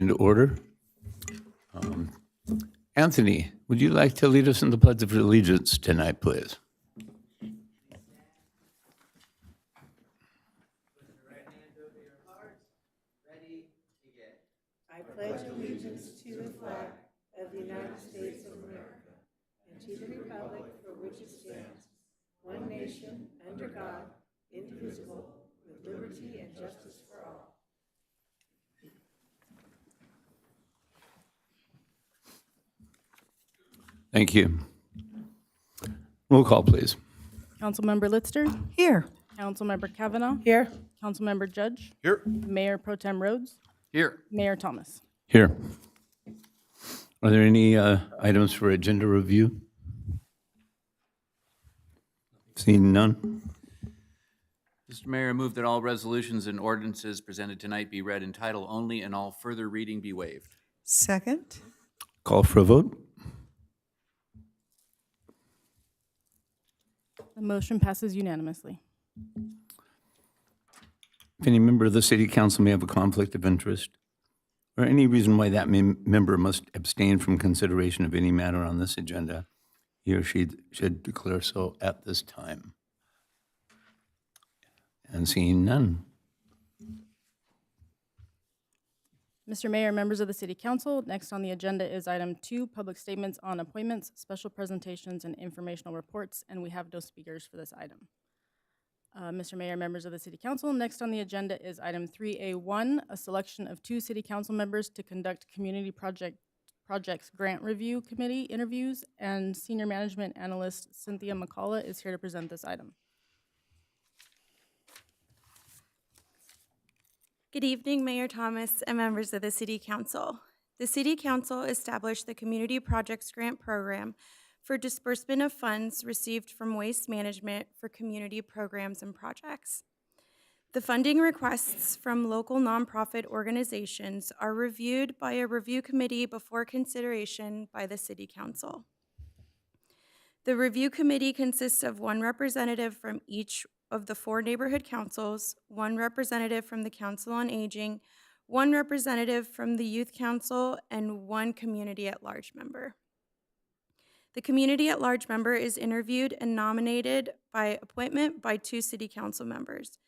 Into order. Anthony, would you like to lead us in the Pledge of Allegiance tonight, please? I pledge allegiance to the flag of the United States of America and to the republic for which it stands, one nation, under God, indivisible, with liberty and justice for all. Thank you. Roll call, please. Councilmember Litzter, Here. Councilmember Kavanaugh, Here. Councilmember Judge, Here. Mayor Pro Tem Rhodes, Here. Mayor Thomas. Here. Are there any items for agenda review? Seeing none? Mr. Mayor, I move that all resolutions and ordinances presented tonight be read in title only and all further reading be waived. Second. Call for a vote. The motion passes unanimously. If any member of the city council may have a conflict of interest or any reason why that member must abstain from consideration of any matter on this agenda, he or she should declare so at this time. And seeing none. Mr. Mayor, members of the City Council, next on the agenda is item 2, public statements on appointments, special presentations, and informational reports, and we have no speakers for this item. Mr. Mayor, members of the City Council, next on the agenda is item 3A1, a selection of 2 City Council members to conduct community projects grant review committee interviews, and Senior Management Analyst Cynthia McCullough is here to present this item. Good evening, Mayor Thomas and members of the City Council. The City Council established the Community Projects Grant Program for disbursement of funds received from Waste Management for community programs and projects. The funding requests from local nonprofit organizations are reviewed by a review committee before consideration by the City Council. The review committee consists of 1 representative from each of the 4 neighborhood councils, 1 representative from the Council on Aging, 1 representative from the Youth Council, and 1 community at large member. The community at large member is interviewed and nominated by appointment by 2 City Council members.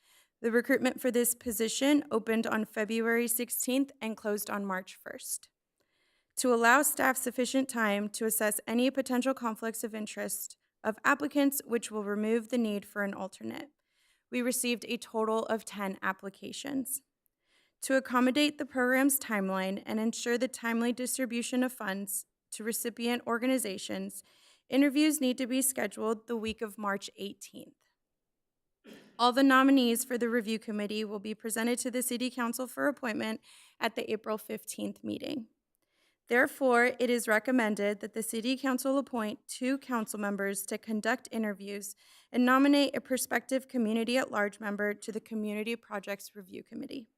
The recruitment for this position opened on February 16th and closed on March 1st. To allow staff sufficient time to assess any potential conflicts of interest of applicants, which will remove the need for an alternate, we received a total of 10 applications. To accommodate the program's timeline and ensure the timely distribution of funds to recipient organizations, interviews need to be scheduled the week of March 18th. All the nominees for the review committee will be presented to the City Council for appointment at the April 15th meeting. Therefore, it is recommended that the City Council appoint 2 council members to conduct interviews and nominate a prospective community at large member to the Community Projects Review Committee.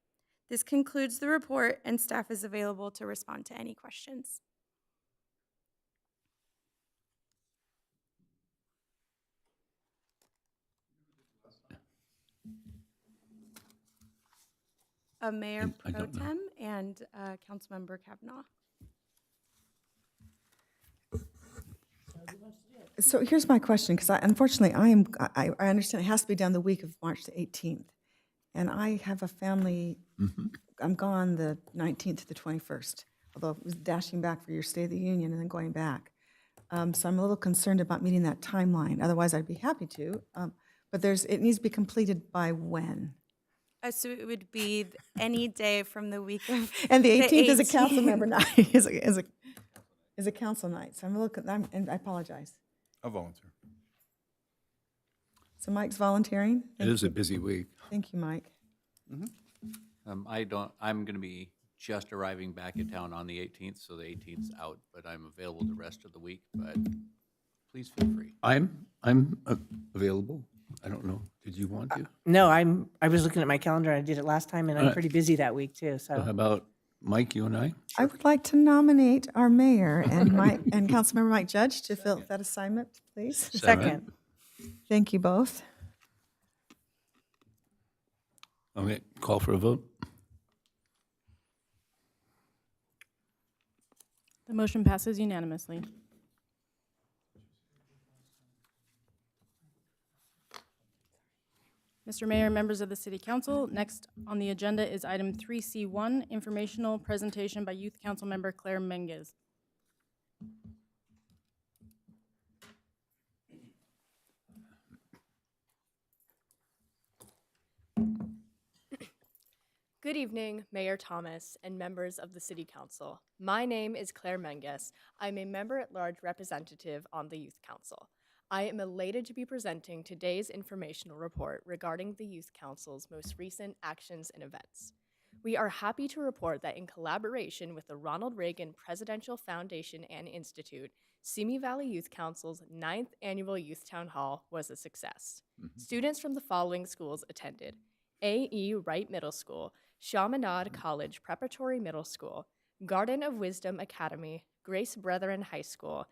This concludes the report, and staff is available to respond to any questions. Mayor I Pro don't know. Tem and Councilmember Kavanaugh. So here's my question, because unfortunately, I understand it has to be done the week of March the 18th. And I have a family, I'm gone the 19th to the 21st, although I was dashing back for your State of the Union and then going back. So I'm a little concerned about meeting that timeline. Otherwise, I'd be happy to. But it needs to be completed by when? So it would be any day from the week of And the 18th is a 18th. council member night, is a council night. So and I apologize. I'll volunteer. So Mike's volunteering? It is a busy week. Thank you, Mike. I'm going to be just arriving back in town on the 18th, so the 18th's out, but I'm available the rest of the week, but please feel free. I'm available. I don't know. Did you want to? No, I was looking at my calendar. I did it last time, and I'm pretty busy that week too. So how So about Mike, you and I? I would like to nominate our mayor and Councilmember Mike Judge to fill that assignment, please. second. Thank you both. Okay, call for a vote. The motion passes unanimously. Mr. Mayor, members of the City Council, next on the agenda is item 3C1, informational presentation by Youth Council Member Claire Menges. Good evening, Mayor Thomas and members of the City Council. My name is Claire Menges. I'm a member-at-large representative on the Youth Council. I am elated to be presenting today's informational report regarding the Youth Council's most recent actions and events. We are happy to report that in collaboration with the Ronald Reagan Presidential Foundation and Institute, Simi Valley Youth Council's 9th Annual Youth Town Hall was a success. Students from the following schools attended: A.E. Wright Middle School, Chaminade College Preparatory Middle School, Garden of Wisdom Academy, Grace Brethren High School,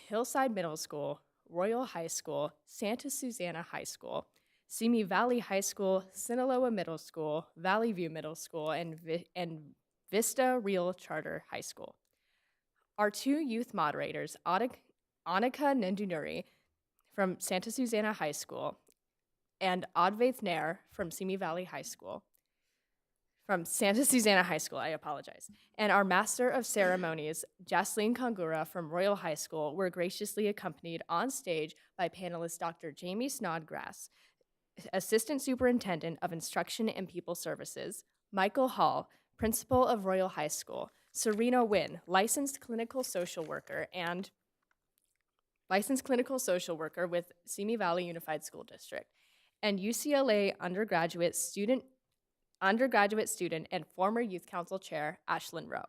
Hillside Middle School, Royal High School, Santa Susana High School, Simi Valley High School, Sinaloa Middle School, Valley View Middle School, and Vista Real Charter High School. Our two youth moderators, Annika Nendunuri from Santa Susana High School and Advaith Nair from Simi Valley High School, from Santa Susana High School, I apologize, and our Master of Ceremonies, Jasleen Kangura from Royal High School, were graciously accompanied on stage by panelist Dr. Jamie Snodgrass, Assistant Superintendent of Instruction and People Services, Michael Hall, Principal of Royal High School, Serena Wynn, Licensed Clinical Social Worker with Simi Valley Unified School District, and UCLA undergraduate student and former Youth Council Chair, Ashlyn Rowe.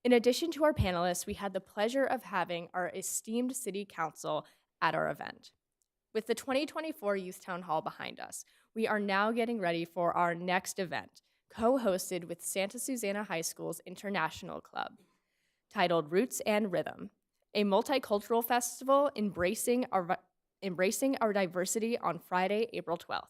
In addition to our panelists, we had the pleasure of having our esteemed City Council at our event. With the 2024 Youth Town Hall behind us, we are now getting ready for our next event, co-hosted with Santa Susana High School's International Club, titled Roots and Rhythm, a multicultural festival embracing our diversity on Friday, April 12th.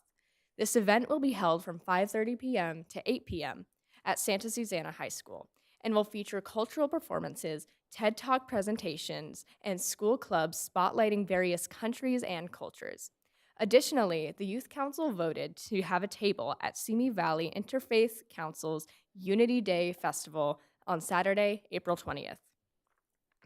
This event will be held from 5:30 p.m. to 8 p.m. at Santa Susana High School and will feature cultural performances, TED Talk presentations, and school clubs spotlighting various countries and cultures. Additionally, the Youth Council voted to have a table at Simi Valley Interfaith Council's Unity Day Festival on Saturday, April 20th.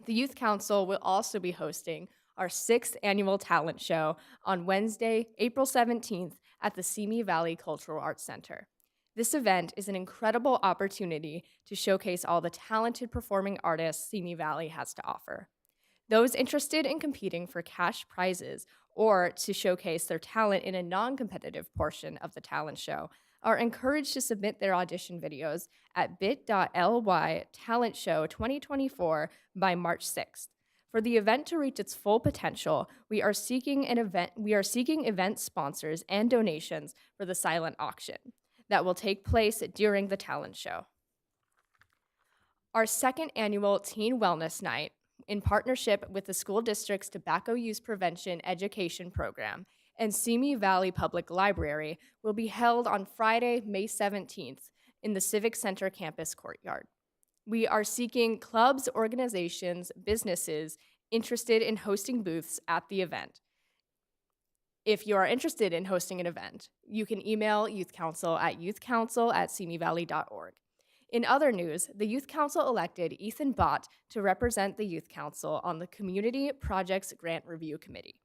The Youth Council will also be hosting our 6th annual talent show on Wednesday, April 17th at the Simi Valley Cultural Arts Center. This event is an incredible opportunity to showcase all the talented performing artists Simi Valley has to offer. Those interested in competing for cash prizes or to showcase their talent in a non-competitive portion of the talent show are encouraged to submit their audition videos at bit.ly/talentshow2024 by March 6th. For the event to reach its full potential, we are seeking event sponsors and donations for the silent auction that will take place during the talent show. Our 2nd annual Teen Wellness Night, in partnership with the school district's Tobacco Use Prevention Education Program and Simi Valley Public Library, will be held on Friday, May 17th in the Civic Center campus courtyard. We are seeking clubs, organizations, businesses interested in hosting booths at the event. If you are interested in hosting an event, you can email Youth Council at youthcouncil@simivalley.org. In other news, the Youth Council elected Ethan Bott to represent the Youth Council on the Community Projects Grant Review Committee.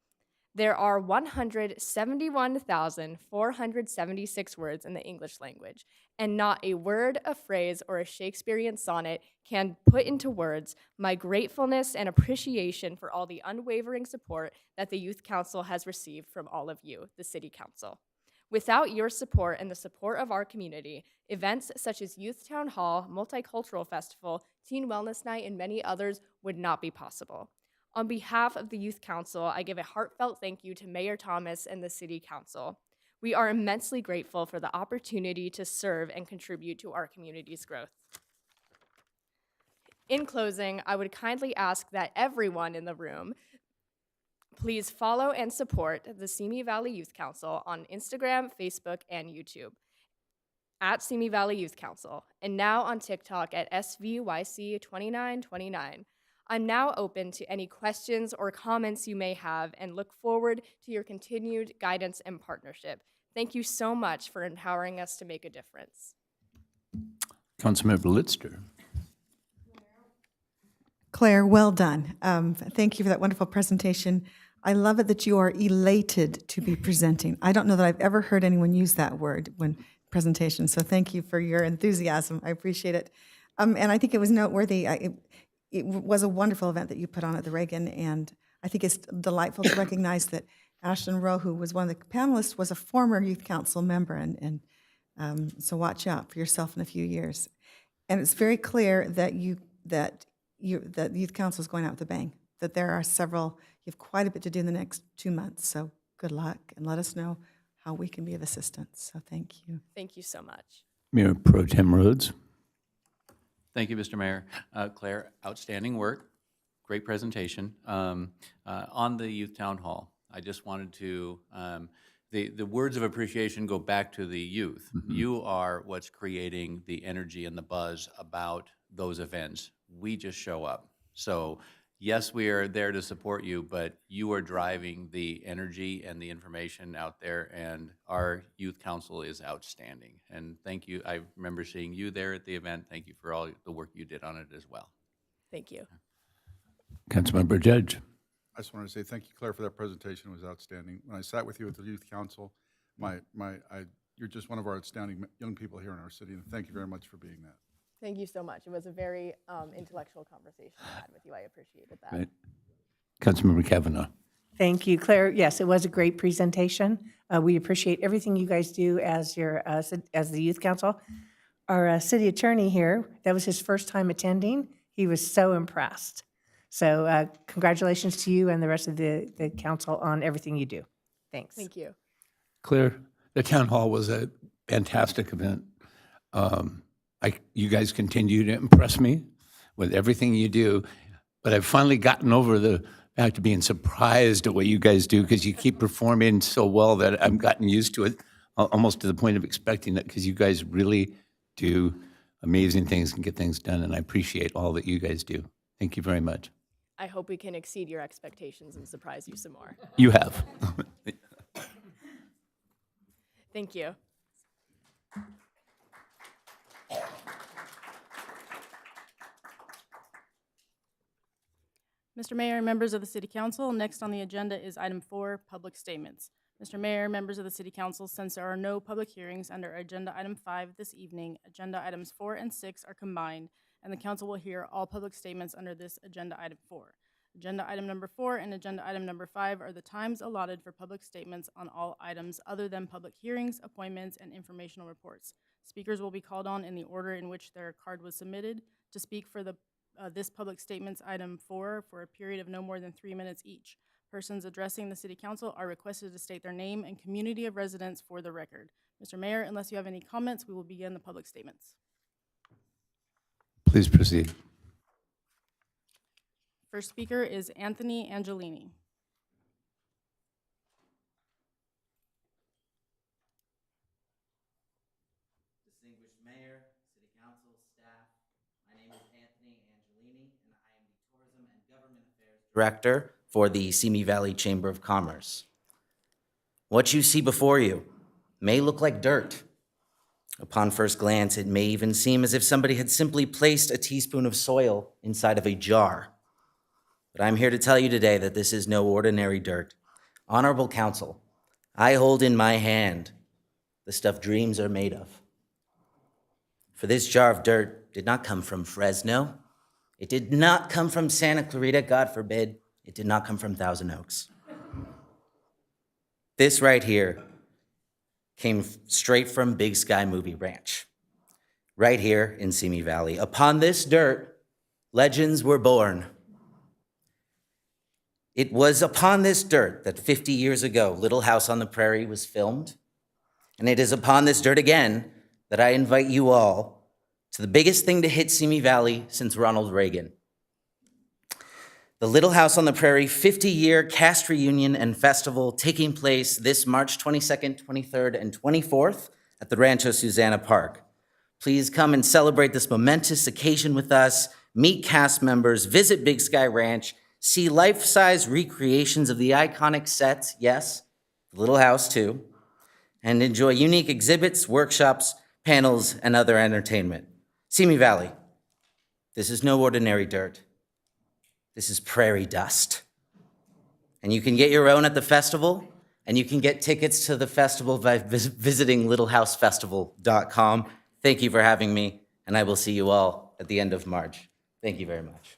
There are 171,476 words in the English language, and not a word, a phrase, or a Shakespearean sonnet can put into words my gratefulness and appreciation for all the unwavering support that the Youth Council has received from all of you, the City Council. Without your support and the support of our community, events such as Youth Town Hall, Multicultural Festival, Teen Wellness Night, and many others would not be possible. On behalf of the Youth Council, I give a heartfelt thank you to Mayor Thomas and the City Council. We are immensely grateful for the opportunity to serve and contribute to our community's growth. In closing, I would kindly ask that everyone in the room please follow and support the Simi Valley Youth Council on Instagram, Facebook, and YouTube at Simi Valley Youth Council, and now on TikTok at SVYC2929. I'm now open to any questions or comments you may have and look forward to your continued guidance and partnership. Thank you so much for empowering us to make a difference. Councilmember Litzter. Claire, well done. Thank you for that wonderful presentation. I love it that you are elated to be presenting. I don't know that I've ever heard anyone use that word when presentation, so thank you for your enthusiasm. I appreciate it. And I think it was noteworthy. It was a wonderful event that you put on at the Reagan, and I think it's delightful to recognize that Ashlyn Rowe, who was one of the panelists, was a former youth council member, and so watch out for yourself in a few years. And it's very clear that that youth council is going out with a bang. That there are several. You have quite a bit to do in the next 2 months. So good luck, and let us know how we can be of assistance. So thank you. Thank you so much. Mayor Pro Tem Rhodes. Thank you, Mr. Mayor. Claire, outstanding work, great presentation. On the Youth Town Hall, I just wanted to, the words of appreciation go back to the youth. You are what's creating the energy and the buzz about those events. We just show up. So yes, we are there to support you, but you are driving the energy and the information out there, and our youth council is outstanding. And thank you. I remember seeing you there at the event. Thank you for all the work you did on it as well. Thank you. Councilmember Judge. I just wanted to say thank you, Claire, for that presentation. It was outstanding. When I sat with you at the Youth Council, you're just one of our outstanding young people here in our city, and thank you very much for being that. Thank you so much. It was a very intellectual conversation I had with you. I appreciated that. Right. Councilmember Kavanaugh. Thank you, Claire. Yes, it was a great presentation. We appreciate everything you guys do as as the Youth Council. Our city attorney here, that was his first time attending. He was so impressed. So congratulations to you and the rest of the council on everything you do. Thanks. Thank you. Claire, the town hall was a fantastic event. You guys continue to impress me with everything you do, but I've finally gotten over the fact of being surprised at what you guys do, because you keep performing so well that I've gotten used to it, almost to the point of expecting it, because you guys really do amazing things and get things done, and I appreciate all that you guys do. Thank you very much. I hope we can exceed your expectations and surprise you some more. You have. Thank you. Mr. Mayor and members of the City Council, next on the agenda is item 4, public statements. Mr. Mayor, members of the City Council, since there are no public hearings under agenda item 5 this evening, agenda items 4 and 6 are combined, and the council will hear all public statements under this agenda item 4. Agenda item number 4 and agenda item number 5 are the times allotted for public statements on all items other than public hearings, appointments, and informational reports. Speakers will be called on in the order in which their card was submitted. To speak for this public statements item 4 for a period of no more than 3 minutes each. Persons addressing the City Council are requested to state their name and community of residence for the record. Mr. Mayor, unless you have any comments, we will begin the public statements. Please proceed. First speaker is Anthony Angelini. Distinguished Mayor, City Council, staff, my name is Anthony Angelini, and I am the Tourism and Government Affairs Director for the Simi Valley Chamber of Commerce. What you see before you may look like dirt. Upon first glance, it may even seem as if somebody had simply placed a teaspoon of soil inside of a jar. But I'm here to tell you today that this is no ordinary dirt. Honorable Council, I hold in my hand the stuff dreams are made of. For this jar of dirt did not come from Fresno. It did not come from Santa Clarita, God forbid. It did not come from Thousand Oaks. This right here came straight from Big Sky Movie Ranch, right here in Simi Valley. Upon this dirt, legends were born. It was upon this dirt that 50 years ago, Little House on the Prairie was filmed. And it is upon this dirt again that I invite you all to the biggest thing to hit Simi Valley since Ronald Reagan. The Little House on the Prairie 50-year cast reunion and festival taking place this March 22nd, 23rd, and 24th at the Rancho Susana Park. Please come and celebrate this momentous occasion with us, meet cast members, visit Big Sky Ranch, see life-size recreations of the iconic sets, yes, the Little House too, and enjoy unique exhibits, workshops, panels, and other entertainment. Simi Valley, this is no ordinary dirt. This is prairie dust. And you can get your own at the festival, and you can get tickets to the festival by visiting littlehousefestival.com. Thank you for having me, and I will see you all at the end of March. Thank you very much.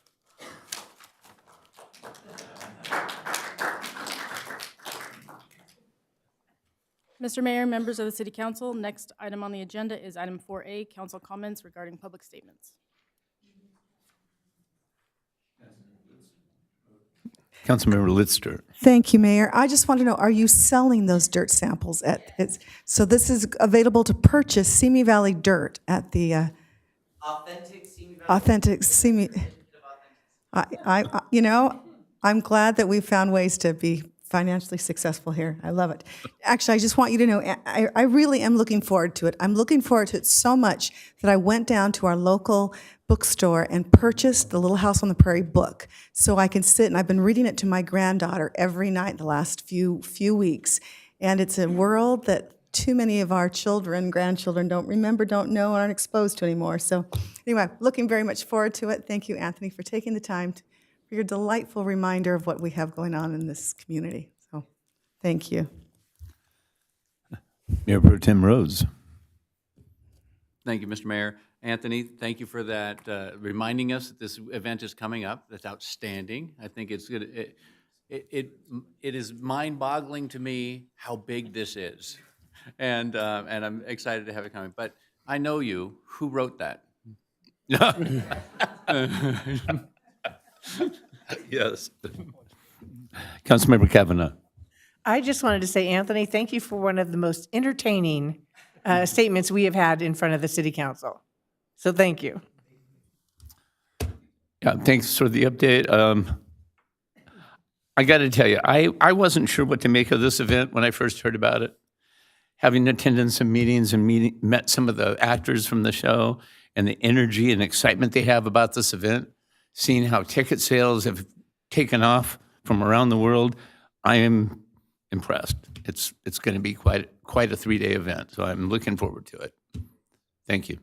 Mr. Mayor, members of the City Council, next item on the agenda is item 4A, council comments regarding public statements. Councilmember Litster. Thank you, Mayor. I just want to know, are you selling those dirt samples so this is available to purchase Simi Valley dirt at the Authentic Simi Valley. authentic Simi? I'm glad that we found ways to be financially successful here. I love it. Actually, I just want you to know, I really am looking forward to it. I'm looking forward to it so much that I went down to our local bookstore and purchased the Little House on the Prairie book so I can sit, and I've been reading it to my granddaughter every night the last few weeks. And it's a world that too many of our children, grandchildren don't remember, don't know, aren't exposed to anymore. So anyway, looking very much forward to it. Thank you, Anthony, for taking the time for your delightful reminder of what we have going on in this community. So thank you. Mayor Pro Tem Rhodes. Thank you, Mr. Mayor. Anthony, thank you for that, reminding us that this event is coming up. That's outstanding. I think it's good. It is mind-boggling to me how big this is, and I'm excited to have it coming. But I know you. Who wrote that? Yes. Councilmember Kavanaugh. I just wanted to say, Anthony, thank you for one of the most entertaining statements we have had in front of the city council. So thank you. Yeah, thanks for the update. I got to tell you, I wasn't sure what to make of this event when I first heard about it. Having attended some meetings and met some of the actors from the show and the energy and excitement they have about this event, seeing how ticket sales have taken off from around the world, I am impressed. It's going to be quite a 3-day event, so I'm looking forward to it. Thank you.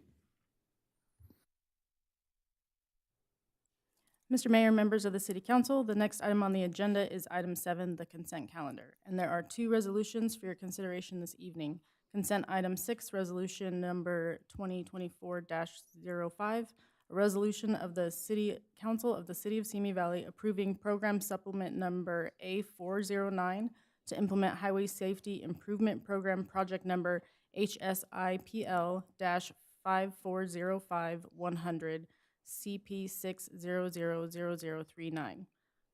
Mr. Mayor, members of the City Council, the next item on the agenda is item 7, the consent calendar. And there are 2 resolutions for your consideration this evening. Consent item 6, resolution number 2024-05, a resolution of the City Council of the City of Simi Valley approving program supplement number A409 to implement Highway Safety Improvement Program project number HSIPL-5405-100 CP6000039.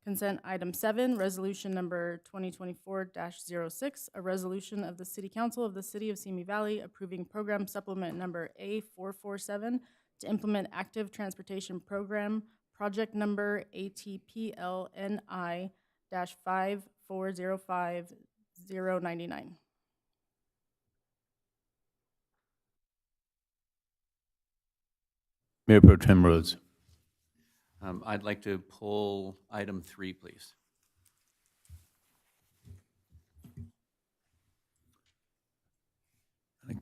Consent item 7, resolution number 2024-06, a resolution of the City Council of the City of Simi Valley approving program supplement number A447 to implement active transportation program project number ATPLNI-5405099. Mayor Pro Tem Rhodes. I'd like to pull item 3, please.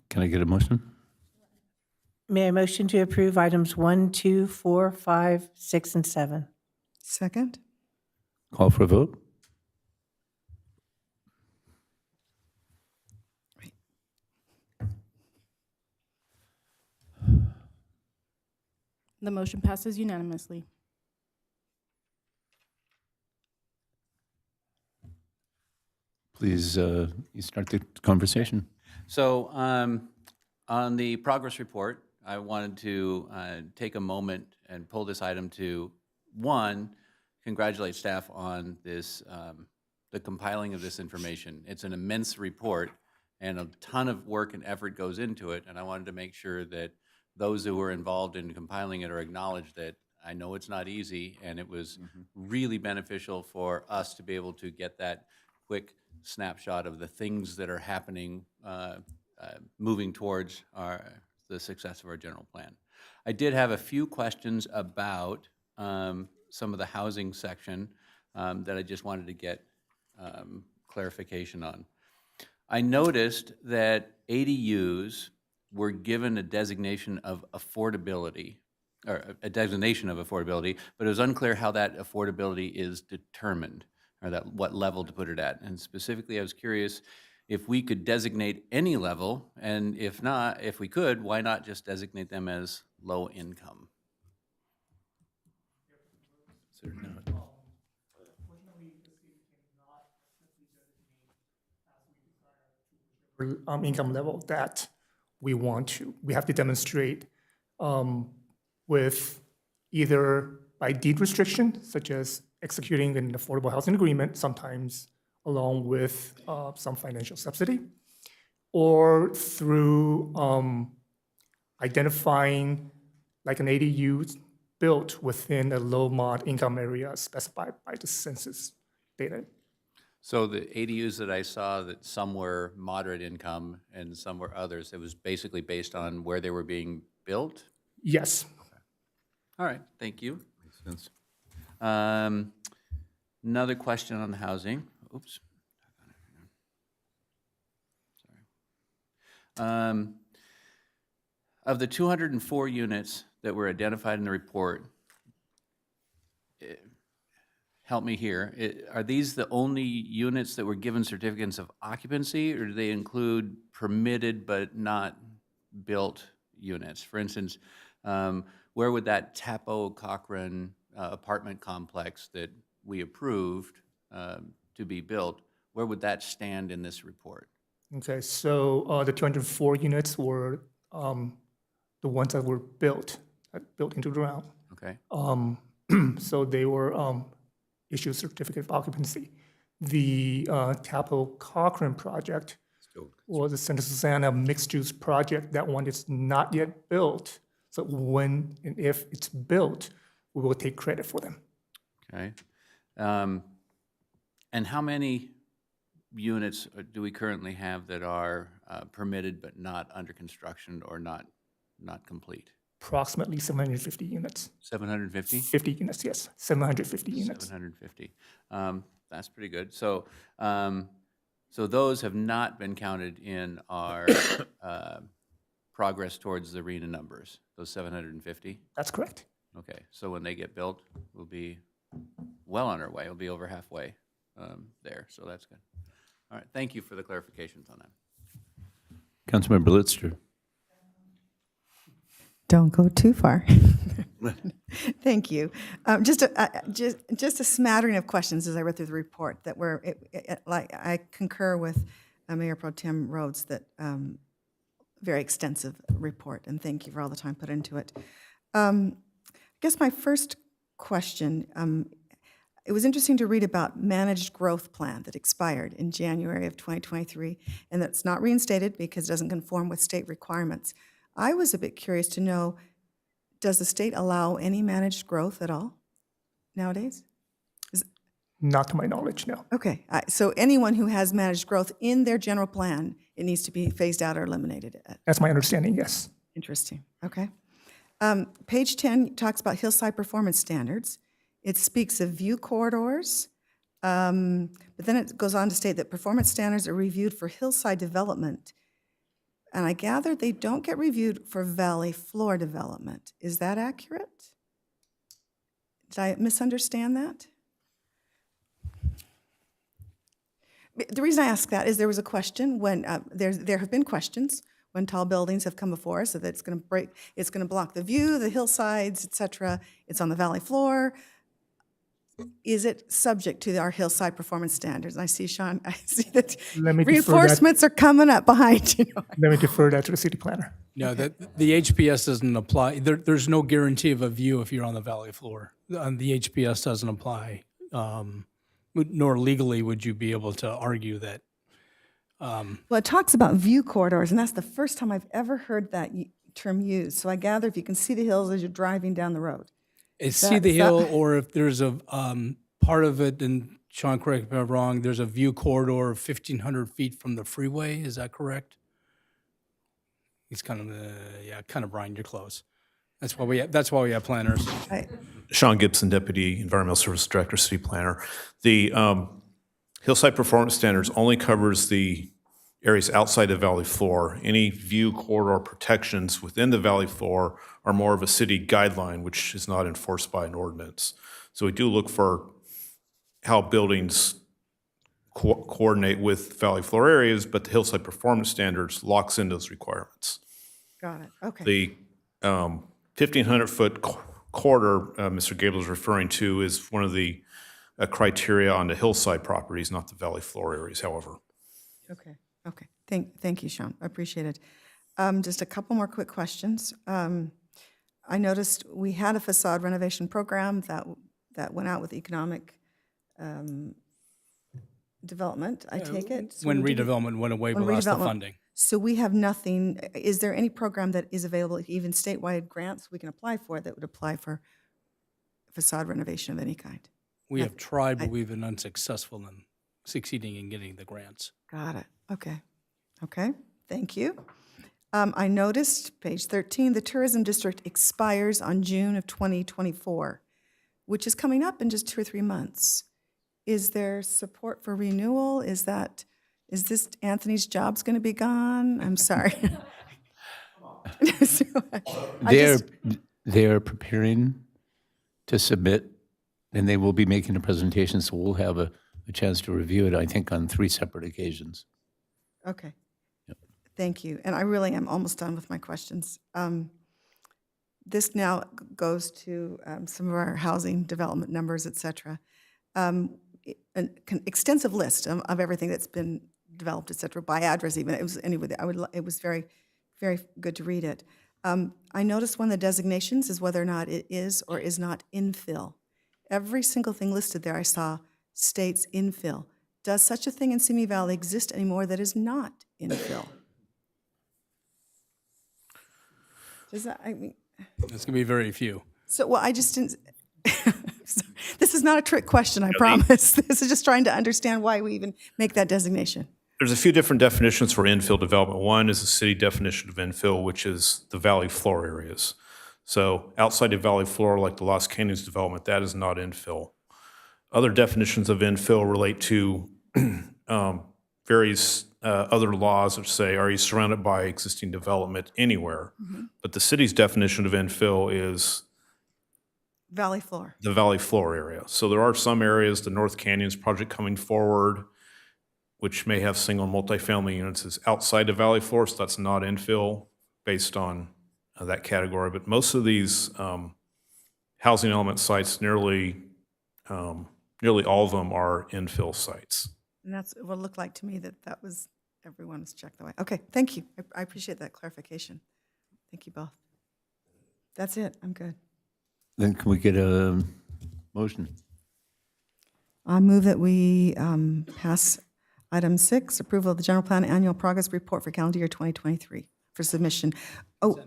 Can I get a motion? May I motion to approve items 1, 2, 4, 5, 6, and 7? Second? Call for a vote? The motion passes unanimously. Please, you start the conversation. So on the progress report, I wanted to take a moment and pull this item to, 1, congratulate staff on this, the compiling of this information. It's an immense report, and a ton of work and effort goes into it, and I wanted to make sure that those who were involved in compiling it are acknowledged that I know it's not easy, and it was really beneficial for us to be able to get that quick snapshot of the things that are happening moving towards the success of our general plan. I did have a few questions about some of the housing section that I just wanted to get clarification on. I noticed that ADUs were given a designation of affordability, or a designation of affordability, but it was unclear how that affordability is determined, or that what level to put it at. And specifically, I was curious if we could designate any level, and if not, if we could, why not just designate them as low income? Income level that we want to. We have to demonstrate with either by deed restriction, such as executing an affordable housing agreement, sometimes along with some financial subsidy, or through identifying like an ADU built within a low mod income area specified by the census data. So the ADUs that I saw, that some were moderate income and some were others, it was basically based on where they were being built? Yes. All right, thank you. Makes sense. Another question on the housing. Oops. Sorry. Of the 204 units that were identified in the report, help me here, are these the only units that were given certificates of occupancy, or do they include permitted but not built units? For instance, where would that Tapo Cochrane apartment complex that we approved to be built, where would that stand in this report? Okay, so the 204 units were the ones that were built into the ground. Okay. So they were issued certificate of occupancy. The Tapo Cochrane project was a Santa Susana mixed-use project. That one is not yet built. So when and if it's built, we will take credit for them. Okay. And how many units do we currently have that are permitted but not under construction or not complete? Approximately 750 units. 750? 50 units, yes, 750 units. 750. That's pretty good. So, so those have not been counted in our progress towards the RENA numbers, those 750? That's correct. Okay, so when they get built, we'll be well on our way. We'll be over halfway there, so that's good. All right, thank you for the clarifications on that. Councilmember Blitzer. Don't go too far. Thank you. Just a smattering of questions as I read through the report that were, like, I concur with Mayor Pro Tem Rhodes that very extensive report, and thank you for all the time put into it. I guess my first question, it was interesting to read about managed growth plan that expired in January of 2023, and that's not reinstated because it doesn't conform with state requirements. I was a bit curious to know, does the state allow any managed growth at all nowadays? Not to my knowledge, no. Okay, so anyone who has managed growth in their general plan, it needs to be phased out or eliminated. That's my understanding, yes. Interesting, okay. Page 10 talks about hillside performance standards. It speaks of view corridors, but then it goes on to state that performance standards are reviewed for hillside development. And I gather they don't get reviewed for valley floor development. Is that accurate? Did I misunderstand that? The reason I ask that is there was a question when, there have been questions when tall buildings have come before us, so that it's going to block the view, the hillsides, et cetera. It's on the valley floor. Is it subject to our hillside performance standards? And I see, Sean, I see that Let me defer that. reinforcements are coming up behind you. Let me defer that to the city planner. No, that the HPS doesn't apply. There's no guarantee of a view if you're on the valley floor. The HPS doesn't apply, nor legally would you be able to argue that. Well, it talks about view corridors, and that's the first time I've ever heard that term used. So I gather if you can see the hills as you're driving down the road. See the hill, or if there's a part of it, and Sean, correct me if I'm wrong, there's a view corridor of 1,500 feet from the freeway. Is that correct? He's kind of, yeah, kind of Brian, you're close. That's why we have planners. Sean Gibson, Deputy Environmental Services Director, City Planner. The Hillside Performance Standards only covers the areas outside the valley floor. Any view corridor protections within the valley floor are more of a city guideline, which is not enforced by an ordinance. So we do look for how buildings coordinate with valley floor areas, but the Hillside Performance Standards locks in those requirements. Got it, okay. The 1,500-foot corridor Mr. Gable is referring to is one of the criteria on the hillside properties, not the valley floor areas, however. Okay, okay. Thank you, Sean. I appreciate it. Just a couple more quick questions. I noticed we had a facade renovation program that went out with economic development, I take it? So When we didn't- redevelopment went away, we when lost the redevelopment- funding. So we have nothing, is there any program that is available, even statewide grants we can apply for that would apply for facade renovation of any kind? We have tried, but we've been unsuccessful in succeeding in getting the grants. Got it. Okay. Okay. Thank you. I noticed, page 13, the tourism district expires on June of 2024, which is coming up in just 2 or 3 months. Is there support for renewal? Is this Anthony's job's going to be gone? I'm sorry. They're preparing to submit, and they will be making a presentation, so we'll have a chance to review it, I think, on 3 separate occasions. Okay. Thank you. And I really am almost done with my questions. This now goes to some of our housing development numbers, et cetera. An extensive list of everything that's been developed, et cetera, by address even. It was, anyway, it was very, very good to read it. I noticed one of the designations is whether or not it is or is not infill. Every single thing listed there I saw states infill. Does such a thing in Simi Valley exist anymore that is not infill? Does that, I mean, It's going to be very few. so, well, I just didn't, this is not a trick question, I promise. This is just trying to understand why we even make that designation. There's a few different definitions for infill development. One is the city definition of infill, which is the valley floor areas. So outside the valley floor, like the Los Canyons development, that is not infill. Other definitions of infill relate to various other laws which say, are you surrounded by existing development anywhere? But the city's definition of infill is Valley floor. the valley floor area. So there are some areas, the North Canyons project coming forward, which may have single and multifamily units, is outside the valley floor, so that's not infill based on that category. But most of these housing element sites, nearly all of them are infill sites. And that's what it looked like to me that was, everyone was checked that way. Okay, thank you. I appreciate that clarification. Thank you both. That's it. I'm good. Then can we get a motion? I move that we pass item 6, approval of the general plan annual progress report for calendar year 2023 for submission. Oh,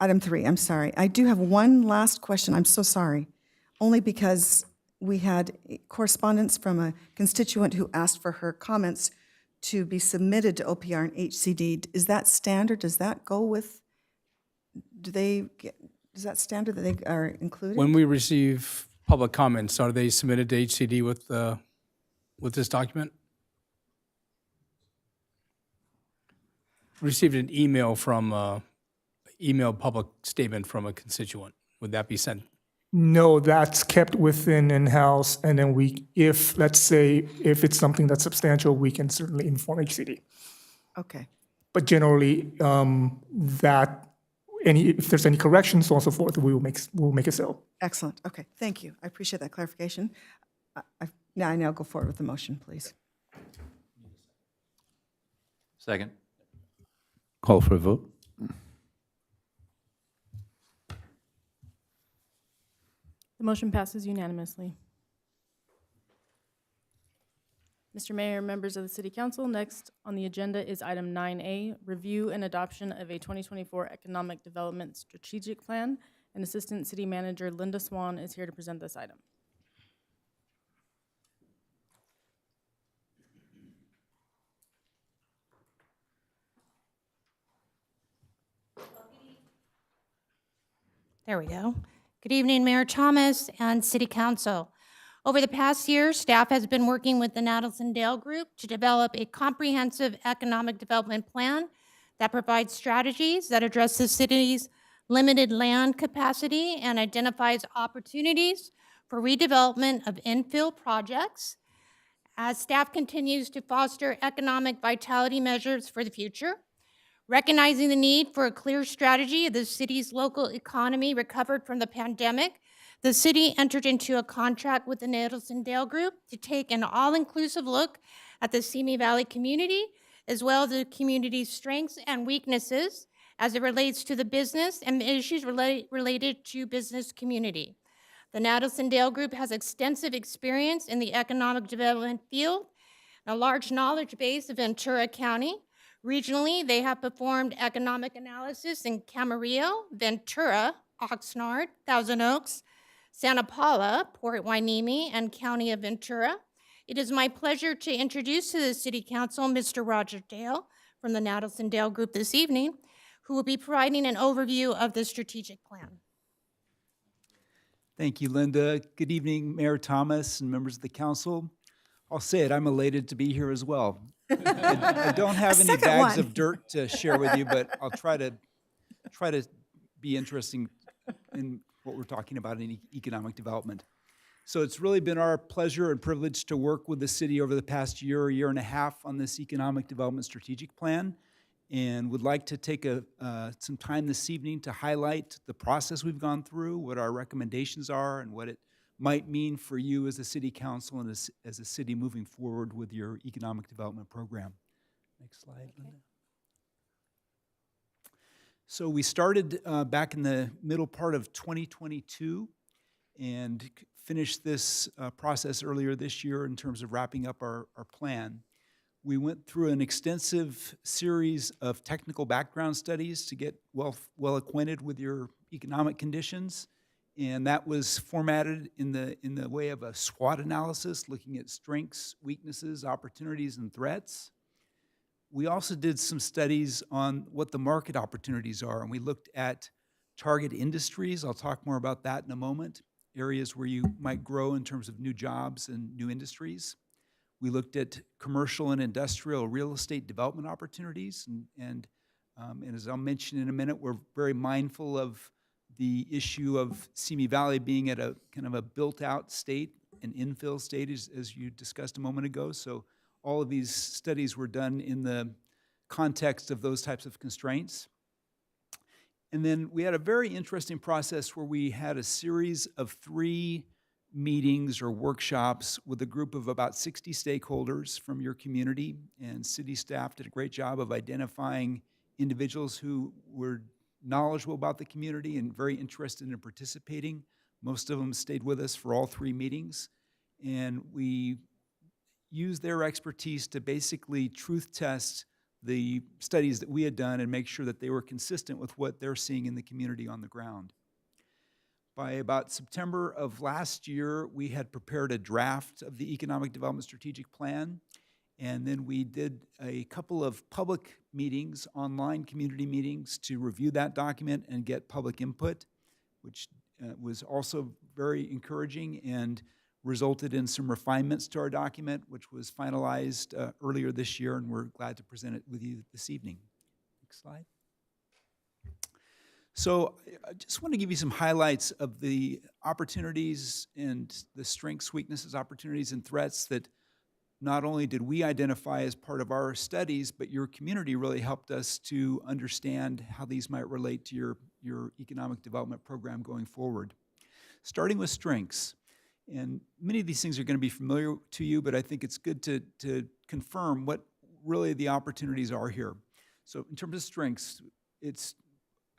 item 3, I'm sorry. I do have one last question. I'm so sorry. Only because we had correspondence from a constituent who asked for her comments to be submitted to OPR and HCD. Is that standard? Does that go with, is that standard that they are included? When we receive public comments, are they submitted to HCD with this document? Received an email public statement from a constituent. Would that be sent? No, that's kept within in-house, and then if, let's say, if it's something that's substantial, we can certainly inform HCD. Okay. But generally, if there's any corrections, so on and so forth, we'll make it so. Excellent. Okay, thank you. I appreciate that clarification. I now go forward with the motion, please. Second. Call for a vote? The motion passes unanimously. Mr. Mayor, members of the City Council, next on the agenda is item 9A, review and adoption of a 2024 Economic Development Strategic Plan, and Assistant City Manager Linda Swan is here to present this item. There we go. Good evening, Mayor Thomas and City Council. Over the past year, staff has been working with the Nadelson Dale Group to develop a comprehensive economic development plan that provides strategies that address the city's limited land capacity and identifies opportunities for redevelopment of infill projects as staff continues to foster economic vitality measures for the future. Recognizing the need for a clear strategy of the city's local economy recovered from the pandemic, the city entered into a contract with the Nadelson Dale Group to take an all-inclusive look at the Simi Valley community, as well as the community's strengths and weaknesses as it relates to the business and issues related to business community. The Nadelson Dale Group has extensive experience in the economic development field, a large knowledge base of Ventura County. Regionally, they have performed economic analysis in Camarillo, Ventura, Oxnard, Thousand Oaks, Santa Paula, Port Hueneme, and County of Ventura. It is my pleasure to introduce to the City Council Mr. Roger Dale from the Nadelson Dale Group this evening, who will be providing an overview of the strategic plan. Thank you, Linda. Good evening, Mayor Thomas and members of the council. I'll say it, I'm elated to be here as well. I don't have any bags of dirt to share with you, but I'll try to be interesting in what we're talking about in economic development. So it's really been our pleasure and privilege to work with the city over the past year and a half on this economic development strategic plan, and would like to take some time this evening to highlight the process we've gone through, what our recommendations are, and what it might mean for you as a city council and as a city moving forward with your economic development program. Next slide, Linda. So we started back in the middle part of 2022 and finished this process earlier this year in terms of wrapping up our plan. We went through an extensive series of technical background studies to get well acquainted with your economic conditions. And that was formatted in the way of a SWOT analysis, looking at strengths, weaknesses, opportunities, and threats. We also did some studies on what the market opportunities are, and we looked at target industries. I'll talk more about that in a moment, areas where you might grow in terms of new jobs and new industries. We looked at commercial and industrial real estate development opportunities, and as I'll mention in a minute, we're very mindful of the issue of Simi Valley being at a kind of a built-out state, an infill state, as you discussed a moment ago. So all of these studies were done in the context of those types of constraints. And then we had a very interesting process where we had a series of 3 meetings or workshops with a group of about 60 stakeholders from your community, and city staff did a great job of identifying individuals who were knowledgeable about the community and very interested in participating. Most of them stayed with us for all 3 meetings, and we used their expertise to basically truth test the studies that we had done and make sure that they were consistent with what they're seeing in the community on the ground. By about September of last year, we had prepared a draft of the Economic Development Strategic Plan, and then we did a couple of public meetings, online community meetings, to review that document and get public input, which was also very encouraging and resulted in some refinements to our document, which was finalized earlier this year, and we're glad to present it with you this evening. Next slide. So I just want to give you some highlights of the opportunities and the strengths, weaknesses, opportunities, and threats that not only did we identify as part of our studies, but your community really helped us to understand how these might relate to your economic development program going forward. Starting with strengths. And many of these things are going to be familiar to you, but I think it's good to confirm what really the opportunities are here. So in terms of strengths, it's,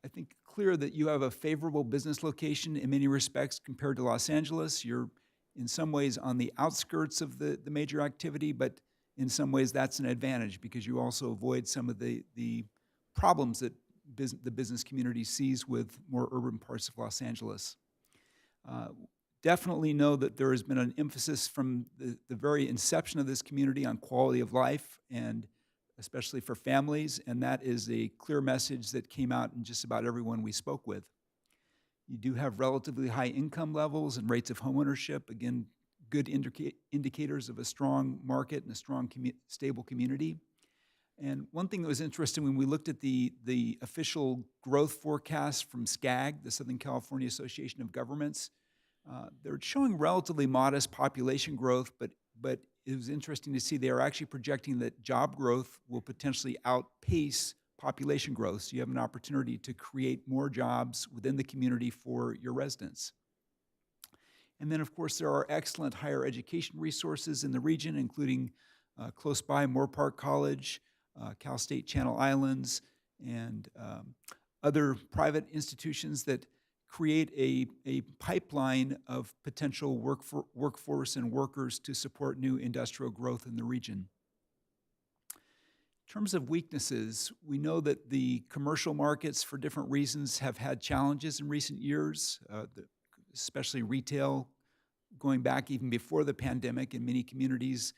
I think, clear that you have a favorable business location in many respects compared to Los Angeles. You're in some ways on the outskirts of the major activity, but in some ways that's an advantage because you also avoid some of the problems that the business community sees with more urban parts of Los Angeles. Definitely know that there has been an emphasis from the very inception of this community on quality of life, and especially for families, and that is a clear message that came out in just about everyone we spoke with. You do have relatively high income levels and rates of homeownership. Again, good indicators of a strong market and a strong stable community. And one thing that was interesting when we looked at the official growth forecast from SCAG, the Southern California Association of Governments, they're showing relatively modest population growth, but it was interesting to see they are actually projecting that job growth will potentially outpace population growth. So you have an opportunity to create more jobs within the community for your residents. And then, of course, there are excellent higher education resources in the region, including close by Moorpark College, Cal State Channel Islands, and other private institutions that create a pipeline of potential workforce and workers to support new industrial growth in the region. In terms of weaknesses, we know that the commercial markets, for different reasons, have had challenges in recent years, especially retail, going back even before the pandemic in many communities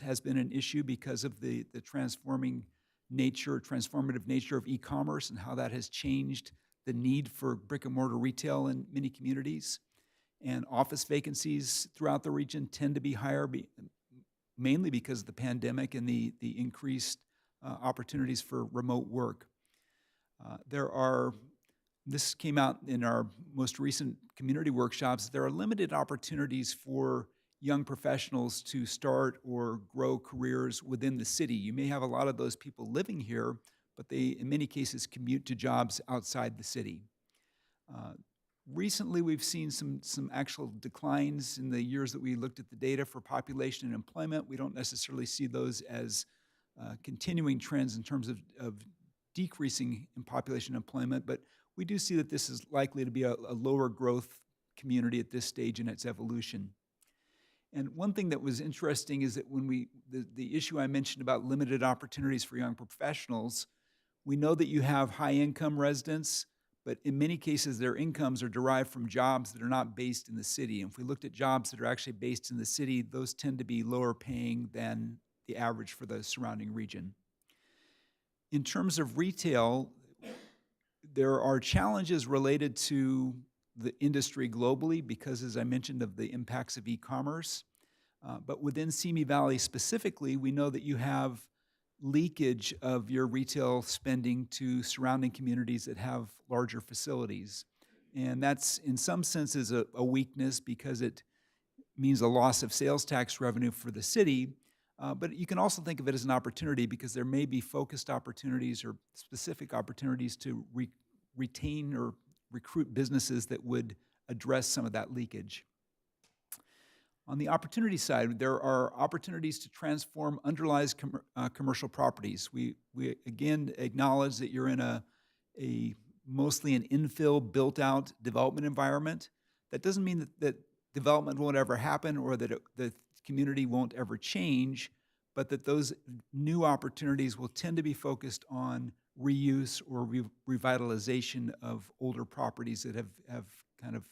has been an issue because of the transformative nature of e-commerce and how that has changed the need for brick and mortar retail in many communities. And office vacancies throughout the region tend to be higher, mainly because of the pandemic and the increased opportunities for remote work. This came out in our most recent community workshops, there are limited opportunities for young professionals to start or grow careers within the city. You may have a lot of those people living here, but they, in many cases, commute to jobs outside the city. Recently, we've seen some actual declines in the years that we looked at the data for population and employment. We don't necessarily see those as continuing trends in terms of decreasing in population and employment, but we do see that this is likely to be a lower growth community at this stage in its evolution. And one thing that was interesting is that when the issue I mentioned about limited opportunities for young professionals, we know that you have high-income residents, but in many cases, their incomes are derived from jobs that are not based in the city. And if we looked at jobs that are actually based in the city, those tend to be lower paying than the average for the surrounding region. In terms of retail, there are challenges related to the industry globally because, as I mentioned, of the impacts of e-commerce. But within Simi Valley specifically, we know that you have leakage of your retail spending to surrounding communities that have larger facilities. And that's, in some senses, a weakness because it means a loss of sales tax revenue for the city. But you can also think of it as an opportunity because there may be focused opportunities or specific opportunities to retain or recruit businesses that would address some of that leakage. On the opportunity side, there are opportunities to transform underutilized commercial properties. We again acknowledge that you're in a mostly an infill built-out development environment. That doesn't mean that development won't ever happen or that the community won't ever change, but that those new opportunities will tend to be focused on reuse or revitalization of older properties that have kind of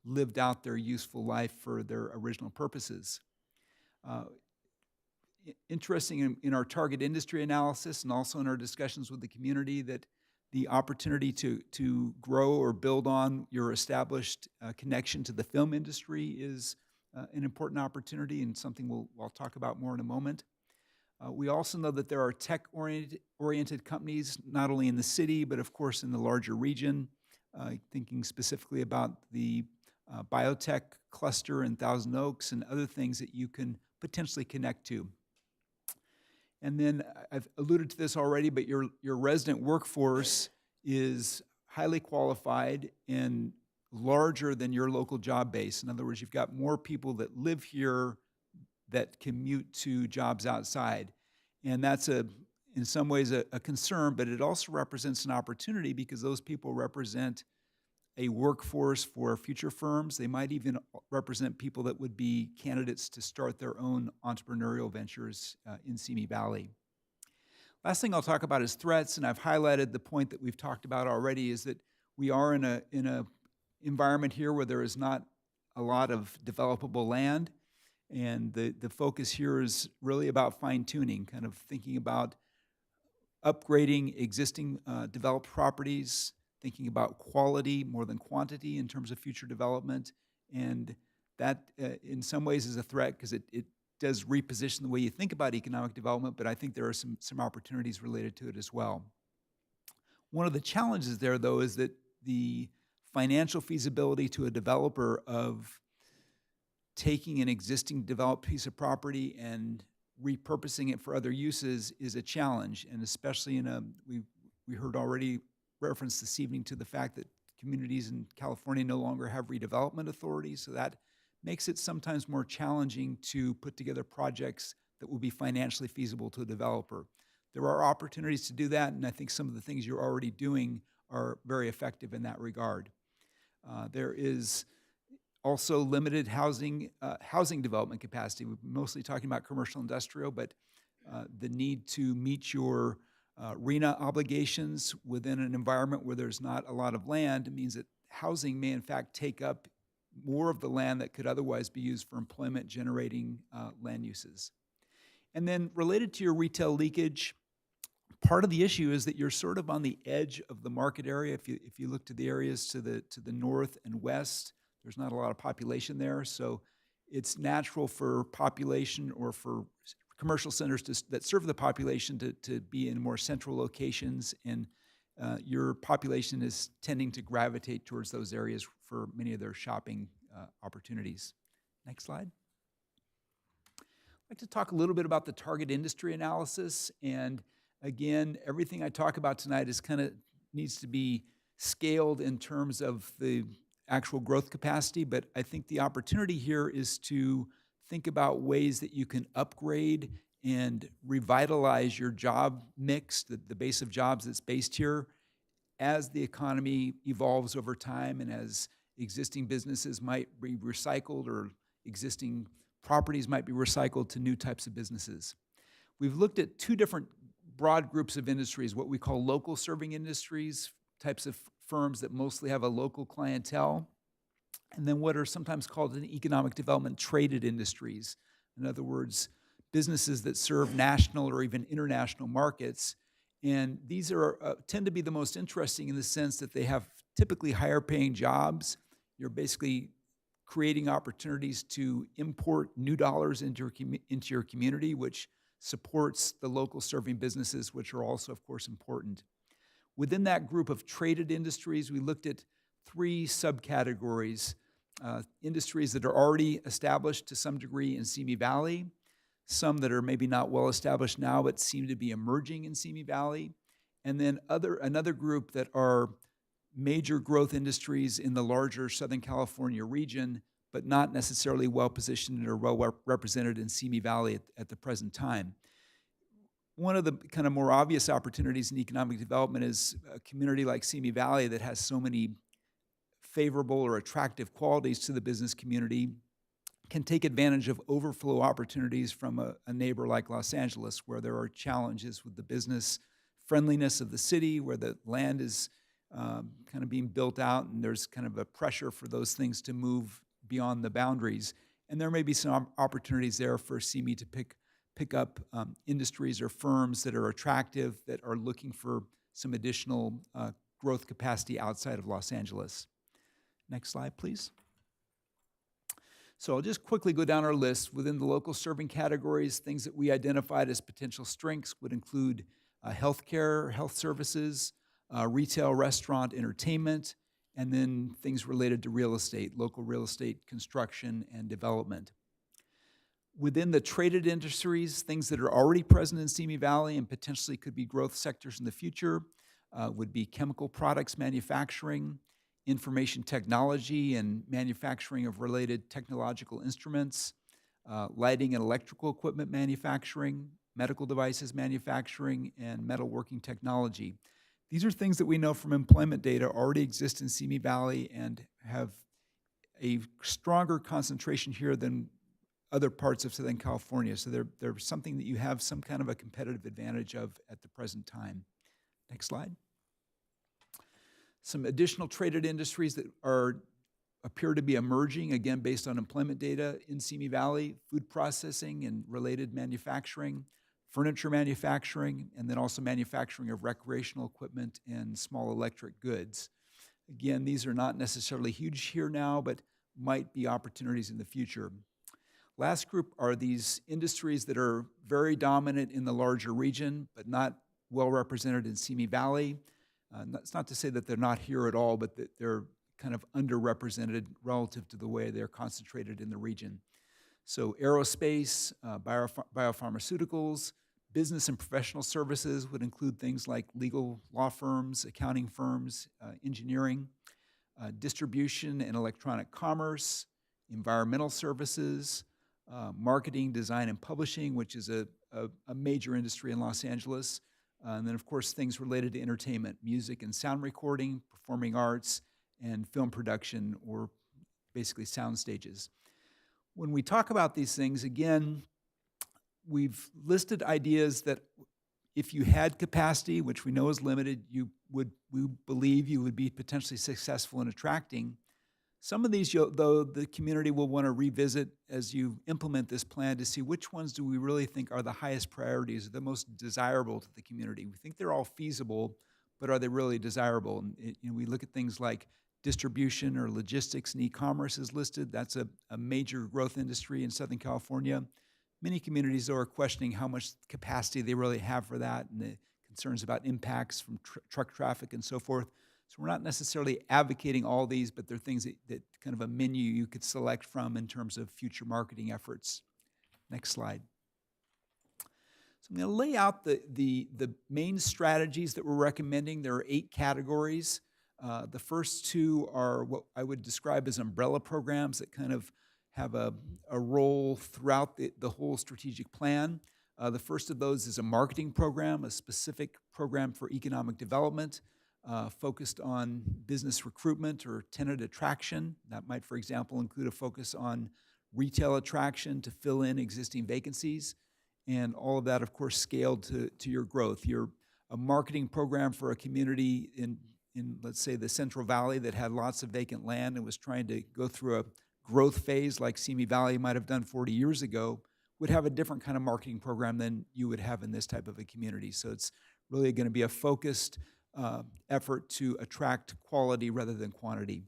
lived out their useful life for their original purposes. Interesting in our target industry analysis and also in our discussions with the community that the opportunity to grow or build on your established connection to the film industry is an important opportunity and something I'll talk about more in a moment. We also know that there are tech-oriented companies, not only in the city, but of course in the larger region, thinking specifically about the biotech cluster in Thousand Oaks and other things that you can potentially connect to. And then I've alluded to this already, but your resident workforce is highly qualified and larger than your local job base. In other words, you've got more people that live here that commute to jobs outside. And that's in some ways a concern, but it also represents an opportunity because those people represent a workforce for future firms. They might even represent people that would be candidates to start their own entrepreneurial ventures in Simi Valley. Last thing I'll talk about is threats, and I've highlighted the point that we've talked about already is that we are in a environment here where there is not a lot of developable land, and the focus here is really about fine-tuning, kind of thinking about upgrading existing developed properties, thinking about quality more than quantity in terms of future development. And that, in some ways, is a threat because it does reposition the way you think about economic development, but I think there are some opportunities related to it as well. One of the challenges there, though, is that the financial feasibility to a developer of taking an existing developed piece of property and repurposing it for other uses is a challenge, and especially we heard already reference this evening to the fact that communities in California no longer have redevelopment authorities, so that makes it sometimes more challenging to put together projects that will be financially feasible to a developer. There are opportunities to do that, and I think some of the things you're already doing are very effective in that regard. There is also limited housing development capacity. We're mostly talking about commercial industrial, but the need to meet your RENA obligations within an environment where there's not a lot of land means that housing may in fact take up more of the land that could otherwise be used for employment generating land uses. And then related to your retail leakage, part of the issue is that you're sort of on the edge of the market area. If you look to the areas to the north and west, there's not a lot of population there, so it's natural for population or for commercial centers that serve the population to be in more central locations, and your population is tending to gravitate towards those areas for many of their shopping opportunities. Next slide. I'd like to talk a little bit about the target industry analysis, and again, everything I talk about tonight is needs to be scaled in terms of the actual growth capacity, but I think the opportunity here is to think about ways that you can upgrade and revitalize your job mix, the base of jobs that's based here, as the economy evolves over time and as existing businesses might be recycled or existing properties might be recycled to new types of businesses. We've looked at two different broad groups of industries, what we call local serving industries, types of firms that mostly have a local clientele, and then what are sometimes called an economic development traded industries. In other words, businesses that serve national or even international markets. And these tend to be the most interesting in the sense that they have typically higher paying jobs. You're basically creating opportunities to import new dollars into your community, which supports the local serving businesses, which are also, of course, important. Within that group of traded industries, we looked at three subcategories. Industries that are already established to some degree in Simi Valley, some that are maybe not well established now but seem to be emerging in Simi Valley, and then another group that are major growth industries in the larger Southern California region, but not necessarily well positioned or well represented in Simi Valley at the present time. One of the kind of more obvious opportunities in economic development is a community like Simi Valley that has so many favorable or attractive qualities to the business community can take advantage of overflow opportunities from a neighbor like Los Angeles, where there are challenges with the business friendliness of the city, where the land is kind of being built out and there's kind of a pressure for those things to move beyond the boundaries. And there may be some opportunities there for Simi to pick up industries or firms that are attractive, that are looking for some additional growth capacity outside of Los Angeles. Next slide, please. So I'll just quickly go down our list. Within the local serving categories, things that we identified as potential strengths would include healthcare, health services, retail, restaurant, entertainment, and then things related to real estate, local real estate construction and development. Within the traded industries, things that are already present in Simi Valley and potentially could be growth sectors in the future would be chemical products manufacturing, information technology and manufacturing of related technological instruments, lighting and electrical equipment manufacturing, medical devices manufacturing, and metalworking technology. These are things that we know from employment data already exist in Simi Valley and have a stronger concentration here than other parts of Southern California. So they're something that you have some kind of a competitive advantage of at the present time. Next slide. Some additional traded industries that appear to be emerging, again, based on employment data in Simi Valley: food processing and related manufacturing, furniture manufacturing, and then also manufacturing of recreational equipment and small electric goods. Again, these are not necessarily huge here now, but might be opportunities in the future. Last group are these industries that are very dominant in the larger region, but not well represented in Simi Valley. That's not to say that they're not here at all, but that they're kind of underrepresented relative to the way they're concentrated in the region. So aerospace, biopharmaceuticals, business and professional services would include things like legal law firms, accounting firms, engineering, distribution and electronic commerce, environmental services, marketing, design, and publishing, which is a major industry in Los Angeles. And then, of course, things related to entertainment, music and sound recording, performing arts, and film production, or basically sound stages. When we talk about these things, again, we've listed ideas that if you had capacity, which we know is limited, we believe you would be potentially successful in attracting. Some of these, though, the community will want to revisit as you implement this plan to see which ones do we really think are the highest priorities, the most desirable to the community. We think they're all feasible, but are they really desirable? And we look at things like distribution or logistics and e-commerce is listed. That's a major growth industry in Southern California. Many communities, though, are questioning how much capacity they really have for that and the concerns about impacts from truck traffic and so forth. So we're not necessarily advocating all these, but they're things that kind of a menu you could select from in terms of future marketing efforts. Next slide. So I'm going to lay out the main strategies that we're recommending. There are 8 categories. The first 2 are what I would describe as umbrella programs that kind of have a role throughout the whole strategic plan. The first of those is a marketing program, a specific program for economic development, focused on business recruitment or tenant attraction. That might, for example, include a focus on retail attraction to fill in existing vacancies, and all of that, of course, scaled to your growth. You're a marketing program for a community in, let's say, the Central Valley that had lots of vacant land and was trying to go through a growth phase like Simi Valley might have done 40 years ago, would have a different kind of marketing program than you would have in this type of a community. So it's really going to be a focused effort to attract quality rather than quantity.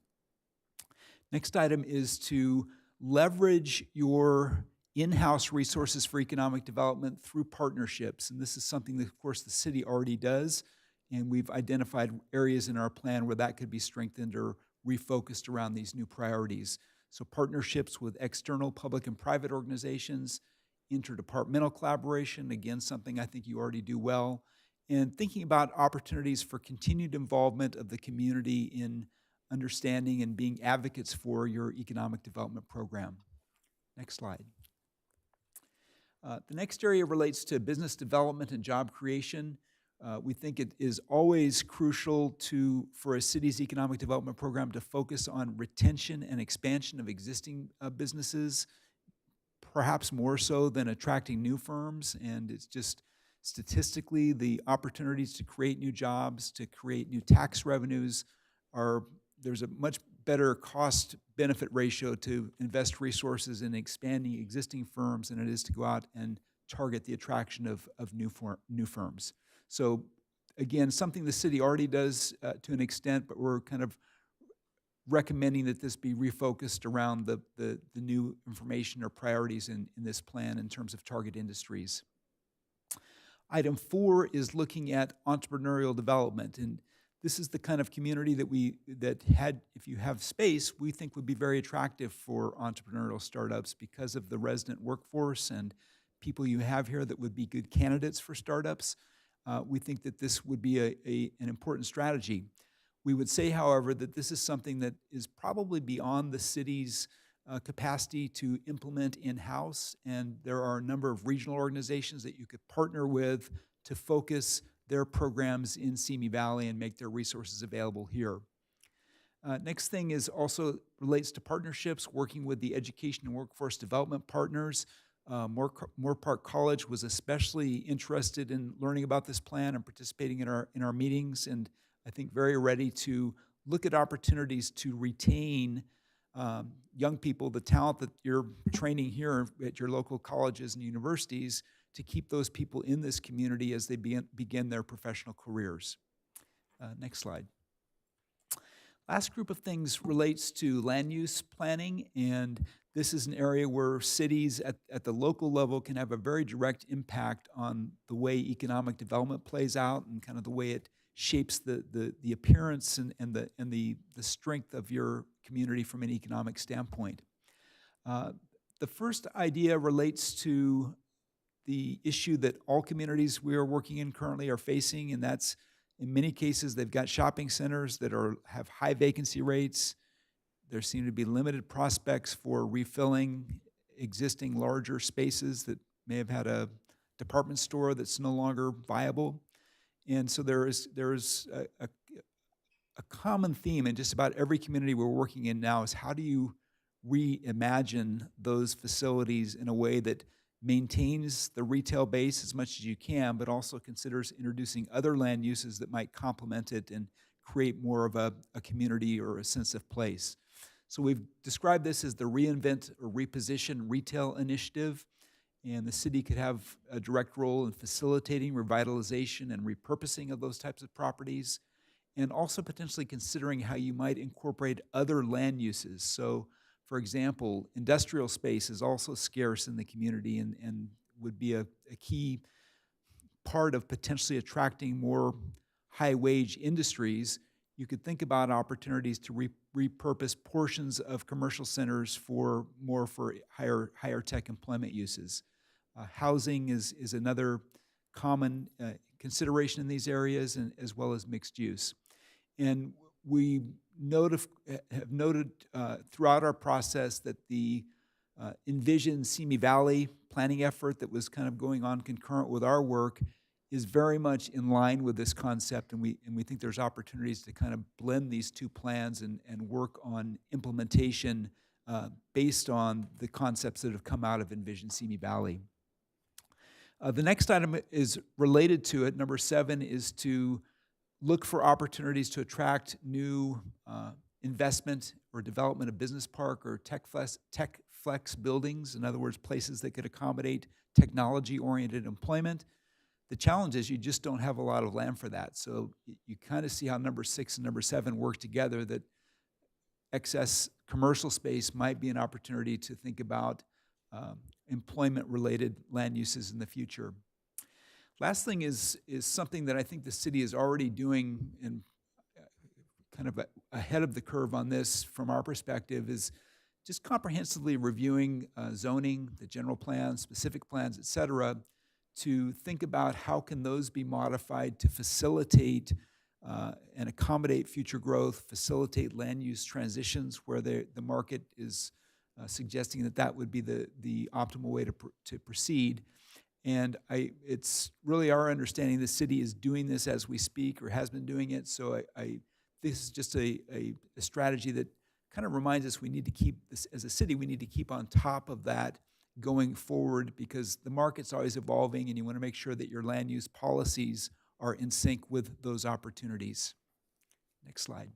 Next item is to leverage your in-house resources for economic development through partnerships. And this is something that, of course, the city already does. And we've identified areas in our plan where that could be strengthened or refocused around these new priorities. So partnerships with external public and private organizations, interdepartmental collaboration, again, something I think you already do well, and thinking about opportunities for continued involvement of the community in understanding and being advocates for your economic development program. Next slide. The next area relates to business development and job creation. We think it is always crucial for a city's economic development program to focus on retention and expansion of existing businesses, perhaps more so than attracting new firms. And it's just statistically, the opportunities to create new jobs, to create new tax revenues there's a much better cost-benefit ratio to invest resources in expanding existing firms than it is to go out and target the attraction of new firms. So again, something the city already does to an extent, but we're kind of recommending that this be refocused around the new information or priorities in this plan in terms of target industries. Item 4 is looking at entrepreneurial development, and this is the kind of community if you have space, we think would be very attractive for entrepreneurial startups because of the resident workforce and people you have here that would be good candidates for startups. We think that this would be an important strategy. We would say, however, that this is something that is probably beyond the city's capacity to implement in-house, and there are a number of regional organizations that you could partner with to focus their programs in Simi Valley and make their resources available here. Next thing is also relates to partnerships, working with the education and workforce development partners. Moorpark College was especially interested in learning about this plan and participating in our meetings, and I think very ready to look at opportunities to retain young people, the talent that you're training here at your local colleges and universities, to keep those people in this community as they begin their professional careers. Next slide. Last group of things relates to land use planning, and this is an area where cities at the local level can have a very direct impact on the way economic development plays out and kind of the way it shapes the appearance and the strength of your community from an economic standpoint. The first idea relates to the issue that all communities we are working in currently are facing, and that's in many cases they've got shopping centers that have high vacancy rates. There seem to be limited prospects for refilling existing larger spaces that may have had a department store that's no longer viable. And so there is a common theme in just about every community we're working in now is how do you reimagine those facilities in a way that maintains the retail base as much as you can, but also considers introducing other land uses that might complement it and create more of a community or a sense of place. So we've described this as the Reinvent or Reposition Retail Initiative, and the city could have a direct role in facilitating revitalization and repurposing of those types of properties, and also potentially considering how you might incorporate other land uses. So, for example, industrial space is also scarce in the community and would be a key part of potentially attracting more high-wage industries. You could think about opportunities to repurpose portions of commercial centers for higher tech employment uses. Housing is another common consideration in these areas, and as well as mixed use. And we have noted throughout our process that the Envision Simi Valley planning effort that was kind of going on concurrent with our work is very much in line with this concept, and we think there's opportunities to kind of blend these two plans and work on implementation based on the concepts that have come out of Envision Simi Valley. The next item is related to it. Number 7 is to look for opportunities to attract new investment or development of business park or tech flex buildings. In other words, places that could accommodate technology-oriented employment. The challenge is you just don't have a lot of land for that. So you kind of see how number 6 and number 7 work together, that excess commercial space might be an opportunity to think about employment-related land uses in the future. Last thing is something that I think the city is already doing, and kind of ahead of the curve on this from our perspective, is just comprehensively reviewing zoning, the general plan, specific plans, et cetera, to think about how can those be modified to facilitate and accommodate future growth, facilitate land use transitions where the market is suggesting that would be the optimal way to proceed. And it's really our understanding the city is doing this as we speak, or has been doing it. So this is just a strategy that kind of reminds us we need to keep this, as a city, we need to keep on top of that going forward, because the market's always evolving and you want to make sure that your land use policies are in sync with those opportunities. Next slide.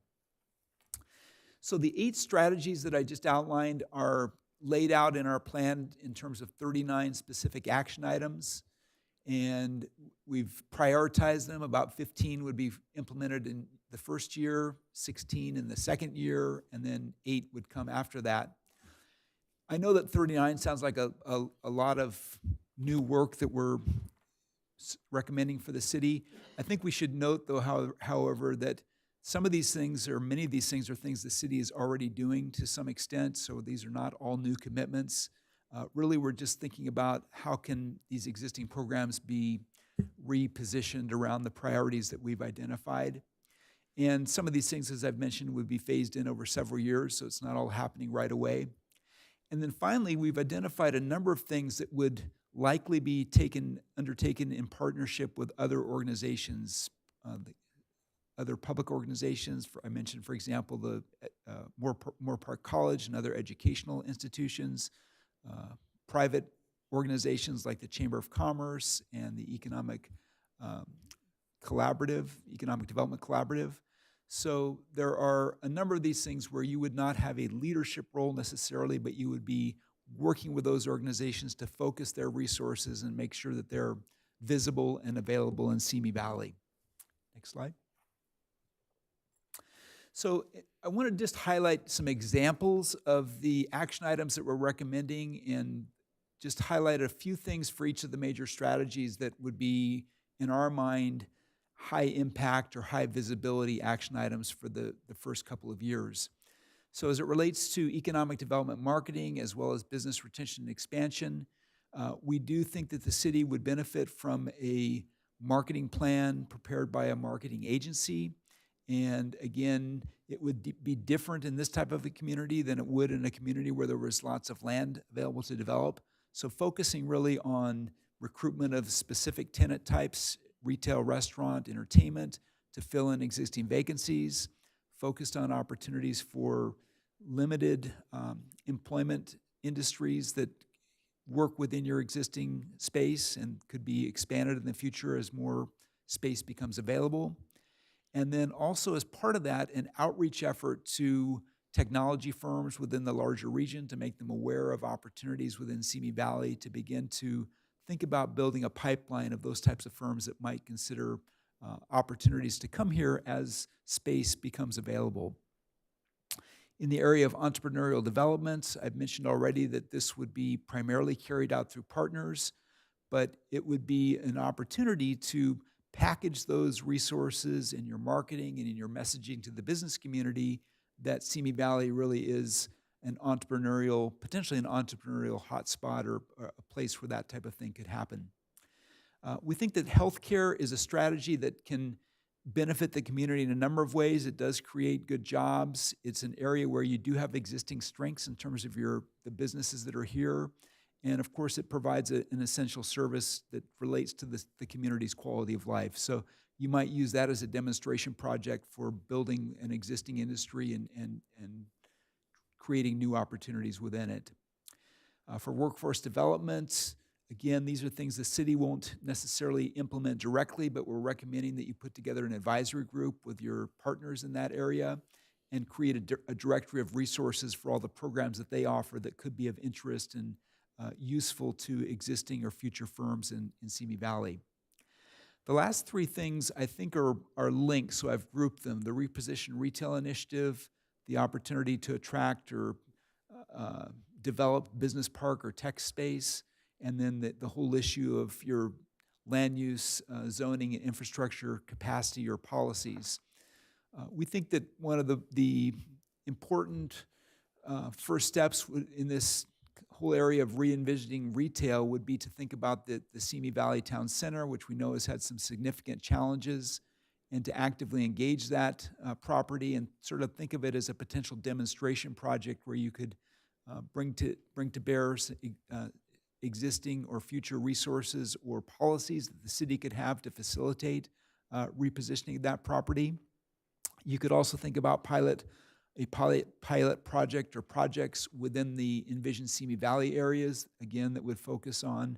So the 8 strategies that I just outlined are laid out in our plan in terms of 39 specific action items, and we've prioritized them. About 15 would be implemented in the first year, 16 in the second year, and then 8 would come after that. I know that 39 sounds like a lot of new work that we're recommending for the city. I think we should note, though, however, that some of these things, or many of these things, are things the city is already doing to some extent, so these are not all new commitments. Really, we're just thinking about how can these existing programs be repositioned around the priorities that we've identified. And some of these things, as I've mentioned, would be phased in over several years, so it's not all happening right away. And then finally, we've identified a number of things that would likely be undertaken in partnership with other organizations, other public organizations. I mentioned, for example, the Moore Park College and other educational institutions, private organizations like the Chamber of Commerce and the Economic Development Collaborative. So there are a number of these things where you would not have a leadership role necessarily, but you would be working with those organizations to focus their resources and make sure that they're visible and available in Simi Valley. Next slide. So I want to just highlight some examples of the action items that we're recommending and just highlight a few things for each of the major strategies that would be, in our mind, high impact or high visibility action items for the first couple of years. So as it relates to economic development marketing as well as business retention and expansion, we do think that the city would benefit from a marketing plan prepared by a marketing agency. And again, it would be different in this type of a community than it would in a community where there was lots of land available to develop. So focusing really on recruitment of specific tenant types, retail, restaurant, entertainment, to fill in existing vacancies, focused on opportunities for limited employment industries that work within your existing space and could be expanded in the future as more space becomes available. And then also as part of that, an outreach effort to technology firms within the larger region to make them aware of opportunities within Simi Valley, to begin to think about building a pipeline of those types of firms that might consider opportunities to come here as space becomes available. In the area of entrepreneurial development, I've mentioned already that this would be primarily carried out through partners, but it would be an opportunity to package those resources in your marketing and in your messaging to the business community that Simi Valley really is an entrepreneurial, potentially an entrepreneurial hotspot or a place where that type of thing could happen. We think that healthcare is a strategy that can benefit the community in a number of ways. It does create good jobs. It's an area where you do have existing strengths in terms of the businesses that are here. And of course, it provides an essential service that relates to the community's quality of life. So you might use that as a demonstration project for building an existing industry and creating new opportunities within it. For workforce development, again, these are things the city won't necessarily implement directly, but we're recommending that you put together an advisory group with your partners in that area and create a directory of resources for all the programs that they offer that could be of interest and useful to existing or future firms in Simi Valley. The last three things I think are linked, so I've grouped them: the Reposition Retail Initiative, the opportunity to attract or develop business park or tech space, and then the whole issue of your land use, zoning, and infrastructure capacity or policies. We think that one of the important first steps in this whole area of re-envisioning retail would be to think about the Simi Valley Town Center, which we know has had some significant challenges, and to actively engage that property and sort of think of it as a potential demonstration project where you could bring to bear existing or future resources or policies that the city could have to facilitate repositioning that property. You could also think about a pilot project or projects within the envisioned Simi Valley areas, again, that would focus on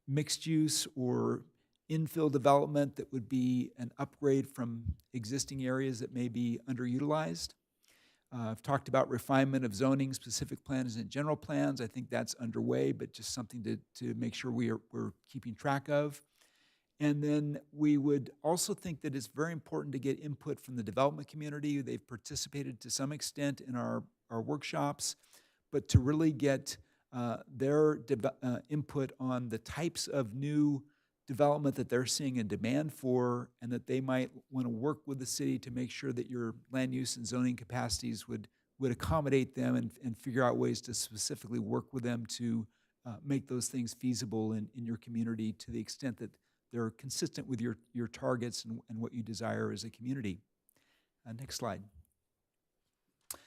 mixed use or infill development that would be an upgrade from existing areas that may be underutilized. I've talked about refinement of zoning, specific plans and general plans. I think that's underway, but just something to make sure we're keeping track of. And then we would also think that it's very important to get input from the development community. They've participated to some extent in our workshops, but to really get their input on the types of new development that they're seeing a demand for, and that they might want to work with the city to make sure that your land use and zoning capacities would accommodate them and figure out ways to specifically work with them to make those things feasible in your community to the extent that they're consistent with your targets and what you desire as a community. Next slide. I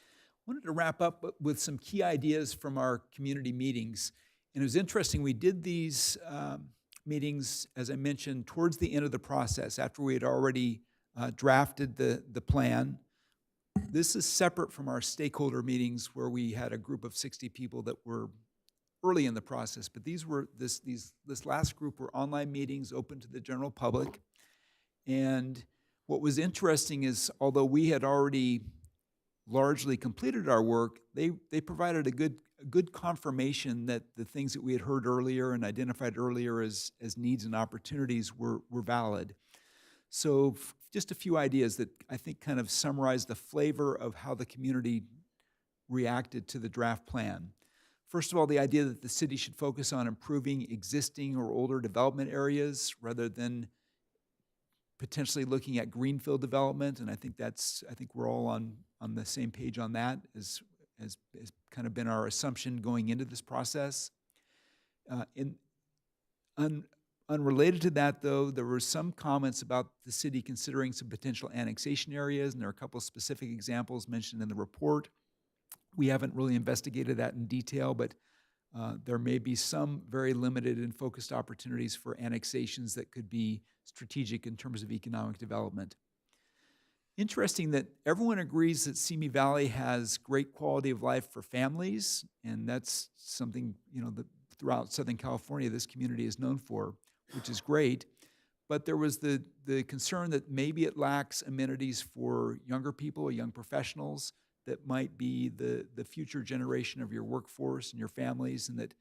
wanted to wrap up with some key ideas from our community meetings. And it was interesting, we did these meetings, as I mentioned, towards the end of the process, after we had already drafted the plan. This is separate from our stakeholder meetings where we had a group of 60 people that were early in the process, but this last group were online meetings open to the general public. And what was interesting is, although we had already largely completed our work, they provided a good confirmation that the things that we had heard earlier and identified earlier as needs and opportunities were valid. So just a few ideas that I think kind of summarize the flavor of how the community reacted to the draft plan. First of all, the idea that the city should focus on improving existing or older development areas rather than potentially looking at greenfield development, and I think we're all on the same page on that, as kind of been our assumption going into this process. Unrelated to that, though, there were some comments about the city considering some potential annexation areas, and there are a couple of specific examples mentioned in the report. We haven't really investigated that in detail, but there may be some very limited and focused opportunities for annexations that could be strategic in terms of economic development. Interesting that everyone agrees that Simi Valley has great quality of life for families, and that's something, that throughout Southern California this community is known for, which is great. But there was the concern that maybe it lacks amenities for younger people or young professionals that might be the future generation of your workforce and your families, and that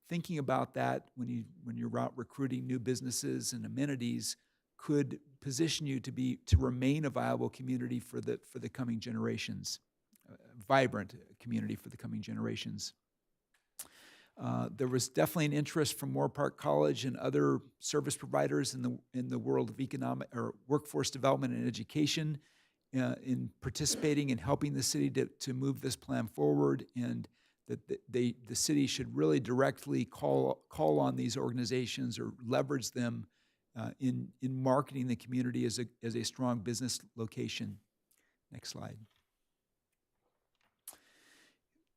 thinking about that when you're out recruiting new businesses and amenities could position you to remain a viable community for the coming generations, a vibrant community for the coming generations. There was definitely an interest from Moorpark College and other service providers in the world of economic or workforce development and education in participating and helping the city to move this plan forward, and that the city should really directly call on these organizations or leverage them in marketing the community as a strong business location. Next slide.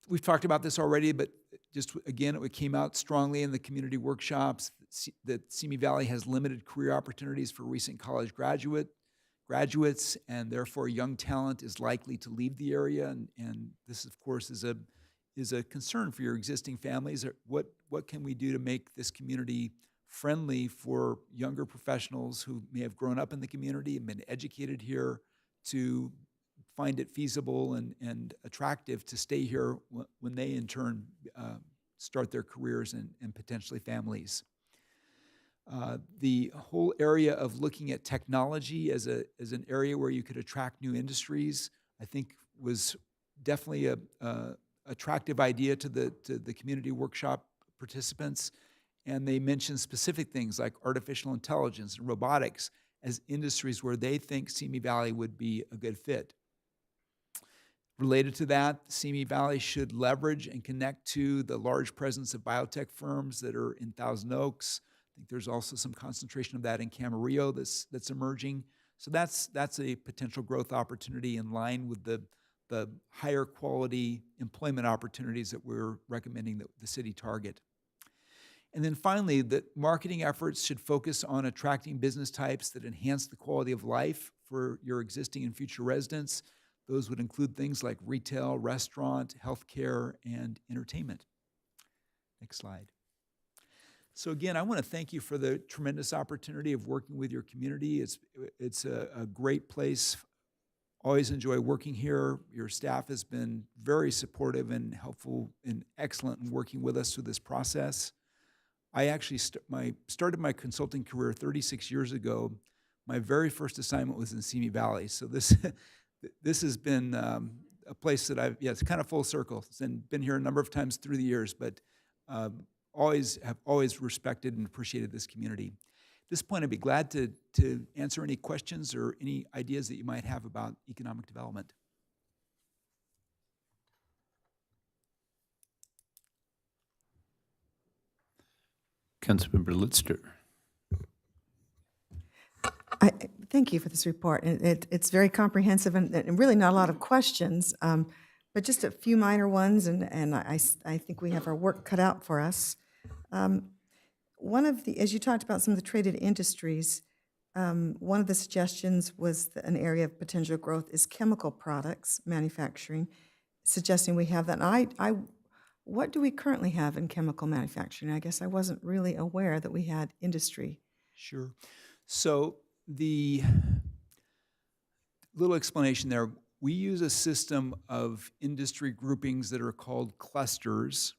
We've talked about this already, but just again, it came out strongly in the community workshops that Simi Valley has limited career opportunities for recent college graduates, and therefore young talent is likely to leave the area. And this, of course, is a concern for your existing families. What can we do to make this community friendly for younger professionals who may have grown up in the community and been educated here to find it feasible and attractive to stay here when they in turn start their careers and potentially families. The whole area of looking at technology as an area where you could attract new industries, I think was definitely a attractive idea to the community workshop participants. And they mentioned specific things like artificial intelligence and robotics as industries where they think Simi Valley would be a good fit. Related to that, Simi Valley should leverage and connect to the large presence of biotech firms that are in Thousand Oaks. I think there's also some concentration of that in Camarillo that's emerging. So that's a potential growth opportunity in line with the higher quality employment opportunities that we're recommending that the city target. And then finally, the marketing efforts should focus on attracting business types that enhance the quality of life for your existing and future residents. Those would include things like retail, restaurant, healthcare, and entertainment. Next slide. So again, I want to thank you for the tremendous opportunity of working with your community. It's a great place. Always enjoy working here. Your staff has been very supportive and helpful and excellent in working with us through this process. I actually started my consulting career 36 years ago. My very first assignment was in Simi Valley. So this has been a place that it's kind of full circle, and been here a number of times through the years, but have always respected and appreciated this community. At this point, I'd be glad to answer any questions or any ideas that you might have about economic development. Councilmember Litster. Thank you for this report. It's very comprehensive and really not a lot of questions, but just a few minor ones, and I think we have our work cut out for us. As you talked about some of the traded industries, one of the suggestions was that an area of potential growth is chemical products manufacturing, suggesting we have that. And what do we currently have in chemical manufacturing? I guess I wasn't really aware that we had industry. Sure. So the little explanation there, we use a system of industry groupings that are called clusters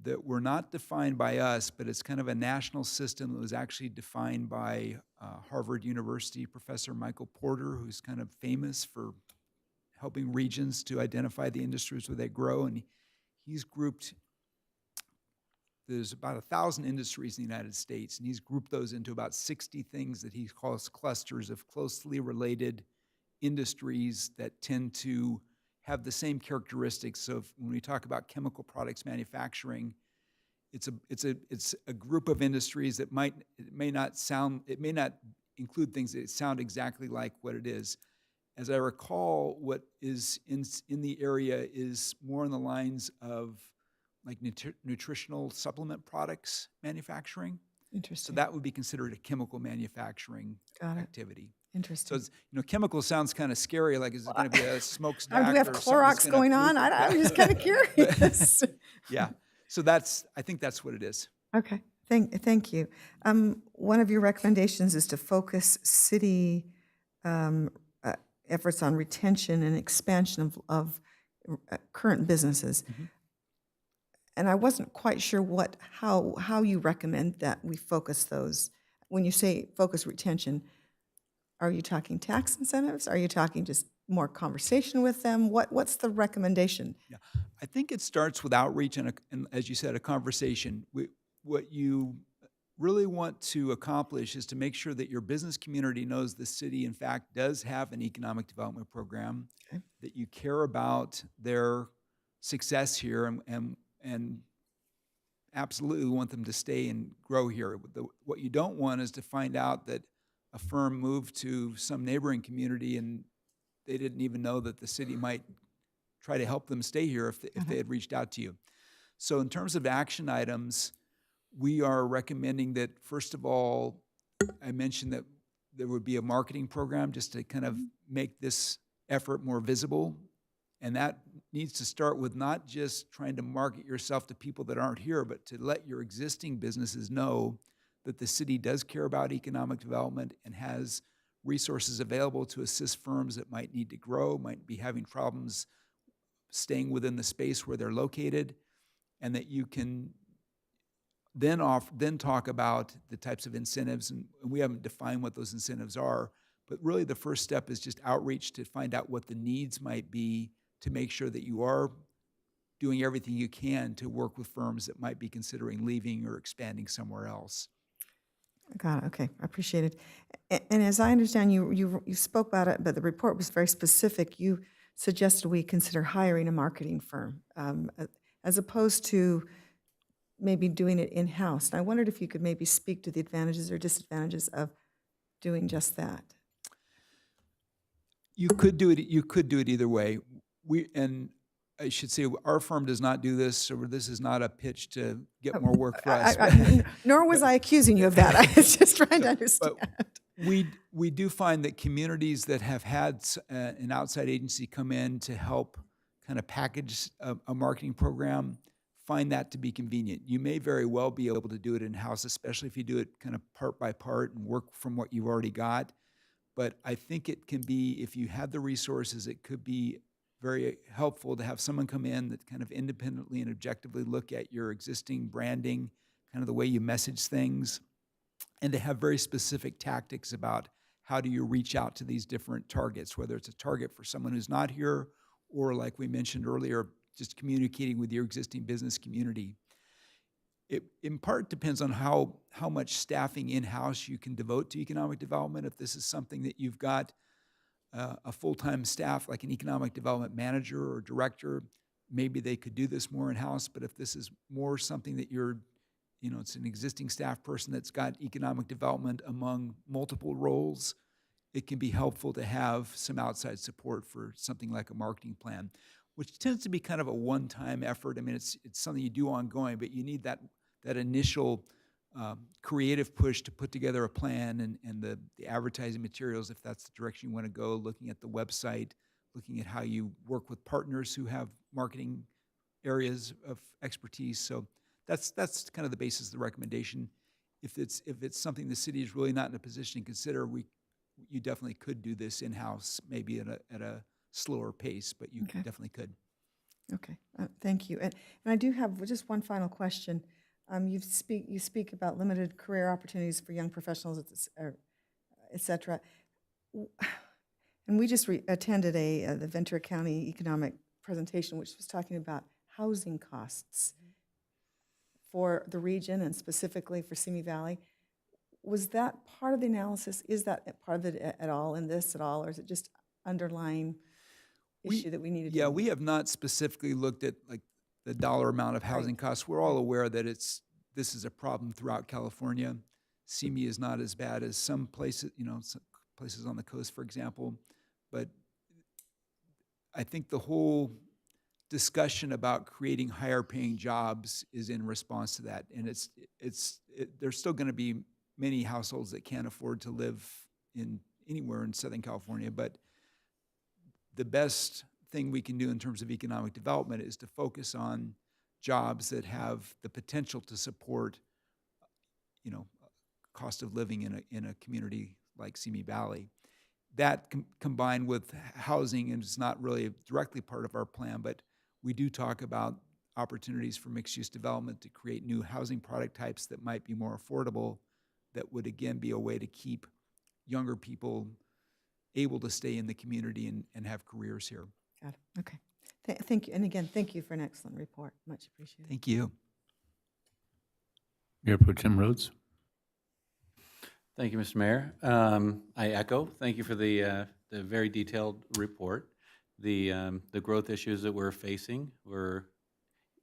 that were not defined by us, but it's kind of a national system that was actually defined by Harvard University professor Michael Porter, who's kind of famous for helping regions to identify the industries where they grow. And he's grouped, there's about 1,000 industries in the United States, and he's grouped those into about 60 things that he calls clusters of closely related industries that tend to have the same characteristics. So when we talk about chemical products manufacturing, it's a group of industries that it may not include things that sound exactly like what it is. As I recall, what is in the area is more on the lines of like nutritional supplement products manufacturing. So Interesting. that would be considered a chemical manufacturing Got it. activity. So Interesting. it's, chemical sounds kind of scary, like is it going to be a smokestack? Do we have or something that's Clorox gonna going on? pollute the I'm just kind of curious. Yeah, so I think that's what it is. Okay, thank you. One of your recommendations is to focus city efforts on retention and expansion of current businesses. And I wasn't quite sure how you recommend that we focus those. When you say focus retention, are you talking tax incentives? Are you talking just more conversation with them? What's the recommendation? Yeah, I think it starts with outreach and as you said, a conversation. What you really want to accomplish is to make sure that your business community knows the city, in fact, does have an economic development program, Okay. that you care about their success here and absolutely want them to stay and grow here. What you don't want is to find out that a firm moved to some neighboring community and they didn't even know that the city might try to help them stay here if they had reached out to you. So in terms of action items, we are recommending that, first of all, I mentioned that there would be a marketing program just to kind of make this effort more visible. And that needs to start with not just trying to market yourself to people that aren't here, but to let your existing businesses know that the city does care about economic development and has resources available to assist firms that might need to grow, might be having problems staying within the space where they're located, and that you can then talk about the types of incentives, and we haven't defined what those incentives are, but really the first step is just outreach to find out what the needs might be to make sure that you are doing everything you can to work with firms that might be considering leaving or expanding somewhere else. Got it, okay, I appreciate it. And as I understand, you spoke about it, but the report was very specific. You suggested we consider hiring a marketing firm as opposed to maybe doing it in-house. And I wondered if you could maybe speak to the advantages or disadvantages of doing just that. You could do it either way. And I should say, our firm does not do this, so this is not a pitch to get more work for us. Nor was I accusing you of that. I was just trying to understand. But we do find that communities that have had an outside agency come in to help kind of package a marketing program find that to be convenient. You may very well be able to do it in-house, especially if you do it kind of part by part and work from what you've already got. But I think it can be, if you have the resources, it could be very helpful to have someone come in that kind of independently and objectively look at your existing branding, kind of the way you message things, and to have very specific tactics about how do you reach out to these different targets, whether it's a target for someone who's not here or, like we mentioned earlier, just communicating with your existing business community. It in part depends on how much staffing in-house you can devote to economic development. If this is something that you've got a full-time staff, like an economic development manager or director, maybe they could do this more in-house. But if this is more something that it's an existing staff person that's got economic development among multiple roles, it can be helpful to have some outside support for something like a marketing plan, which tends to be kind of a one-time effort. I mean, it's something you do ongoing, but you need that initial creative push to put together a plan and the advertising materials, if that's the direction you want to go, looking at the website, looking at how you work with partners who have marketing areas of expertise. So that's kind of the basis of the recommendation. If it's something the city is really not in a position to consider, you definitely could do this in-house, maybe at a slower pace, but you definitely could. Okay, thank you. And I do have just one final question. You speak about limited career opportunities for young professionals et cetera. And we just attended the Ventura County Economic Presentation, which was talking about housing costs for the region and specifically for Simi Valley. Was that part of the analysis? Is that part of it at all in this at all, or is it just underlying issue that we needed to? Yeah, we have not specifically looked at like the dollar amount of housing costs. We're all aware that this is a problem throughout California. Simi is not as bad as some places, some places on the coast, for example. But I think the whole discussion about creating higher paying jobs is in response to that. And there's still going to be many households that can't afford to live in anywhere in Southern California, but the best thing we can do in terms of economic development is to focus on jobs that have the potential to support, cost of living in a community like Simi Valley. That combined with housing, and it's not really directly part of our plan, but we do talk about opportunities for mixed-use development to create new housing product types that might be more affordable, that would again be a way to keep younger people able to stay in the community and have careers here. Got it. Okay. Thank you. And again, thank you for an excellent report. Much appreciated. Thank you. Mayor Pro Tem Rhodes? Thank you, Mr. Mayor. I echo, thank you for the very detailed report. The growth issues that we're facing were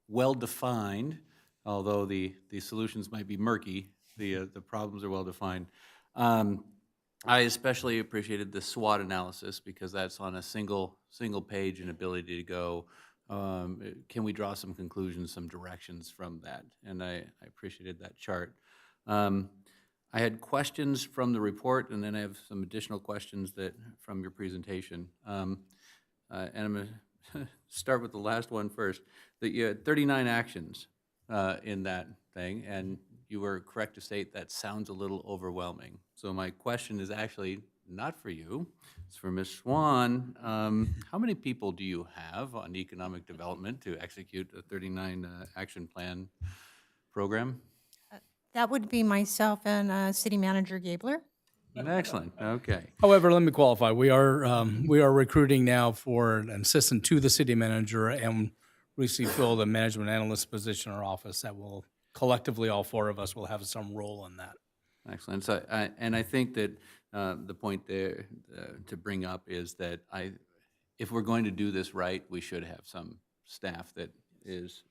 well-defined, although the solutions might be murky. The problems are well-defined. I especially appreciated the SWOT analysis because that's on a single page and ability to go, can we draw some conclusions, some directions from that? And I appreciated that chart. I had questions from the report, and then I have some additional questions from your presentation. And I'm going to start with the last one first. That you had 39 actions in that thing, and you were correct to state that sounds a little overwhelming. So my question is actually not for you, it's for Ms. Swan. How many people do you have on economic development to execute a 39 action plan program? That would be myself and City Manager Gabler. Excellent, okay. However, let me qualify. We are recruiting now for an assistant to the city manager and recently filled a management analyst position in our office that will collectively, all four of us will have some role in that. Excellent. So, and I think that the point there to bring up is that if we're going to do this right, we should have some staff that is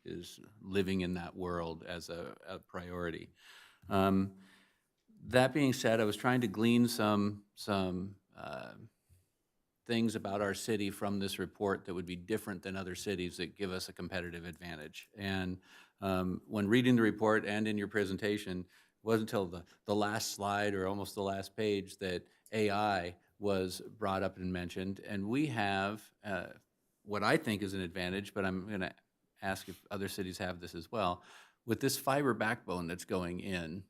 living in that world as a priority. That being said, I was trying to glean some things about our city from this report that would be different than other cities that give us a competitive advantage. And when reading the report and in your presentation, it wasn't until the last slide or almost the last page that AI was brought up and mentioned. And we have what I think is an advantage, but I'm going to ask if other cities have this as well. With this fiber backbone that's going in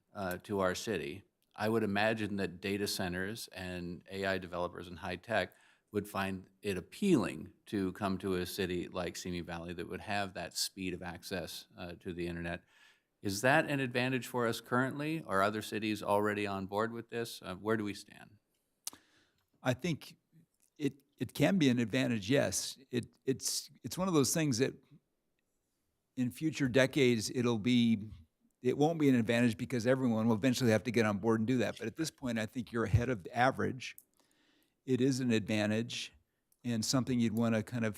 to our city, I would imagine that data centers and AI developers and high tech would find it appealing to come to a city like Simi Valley that would have that speed of access to the internet. Is that an advantage for us currently? Are other cities already on board with this? Where do we stand? I think it can be an advantage, yes. It's one of those things that in future decades, it won't be an advantage because everyone will eventually have to get on board and do that. But at this point, I think you're ahead of the average. It is an advantage and something you'd want to kind of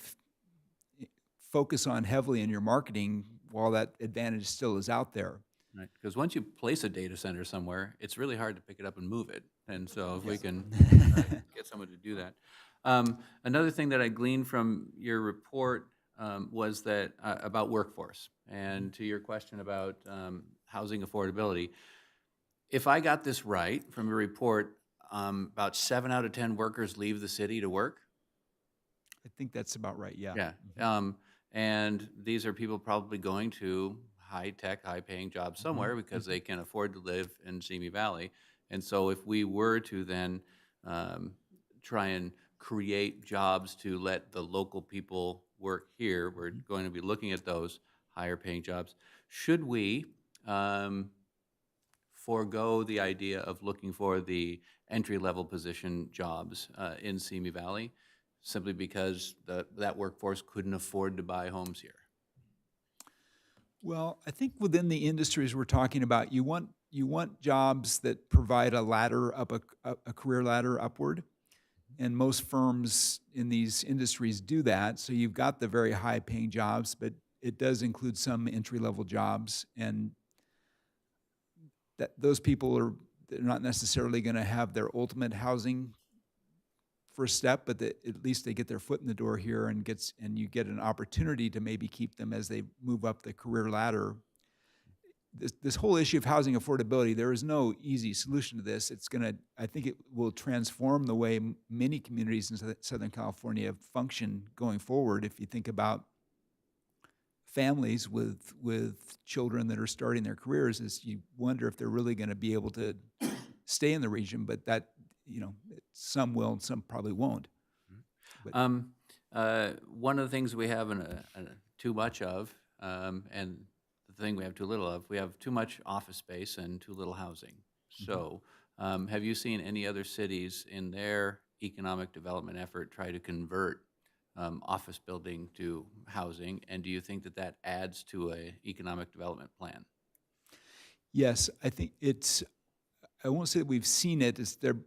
focus on heavily in your marketing while that advantage still is out there. Right, because once you place a data center somewhere, it's really hard to pick it up and move it. And so if we can get someone to do that. Another thing that I gleaned from your report was that about workforce, and to your question about housing affordability. If I got this right from your report, about 7 out of 10 workers leave the city to work. I think that's about right, yeah. Yeah, and these are people probably going to high-tech, high-paying jobs somewhere because they can afford to live in Simi Valley. And so if we were to then try and create jobs to let the local people work here, we're going to be looking at those higher-paying jobs. Should we forego the idea of looking for the entry-level position jobs in Simi Valley, simply because that workforce couldn't afford to buy homes here? Well, I think within the industries we're talking about, you want jobs that provide a ladder up, a career ladder upward. And most firms in these industries do that. So you've got the very high paying jobs, but it does include some entry level jobs. And that those people they're not necessarily going to have their ultimate housing first step, but at least they get their foot in the door here and you get an opportunity to maybe keep them as they move up the career ladder. This whole issue of housing affordability, there is no easy solution to this. I think it will transform the way many communities in Southern California function going forward. If you think about families with children that are starting their careers, is you wonder if they're really going to be able to stay in the region, but that, some will and some probably won't. One of the things we have too much of, and the thing we have too little of, we have too much office space and too little housing. So have you seen any other cities in their economic development effort try to convert office building to housing? And do you think that adds to an economic development plan? Yes, I think I won't say that we've seen it.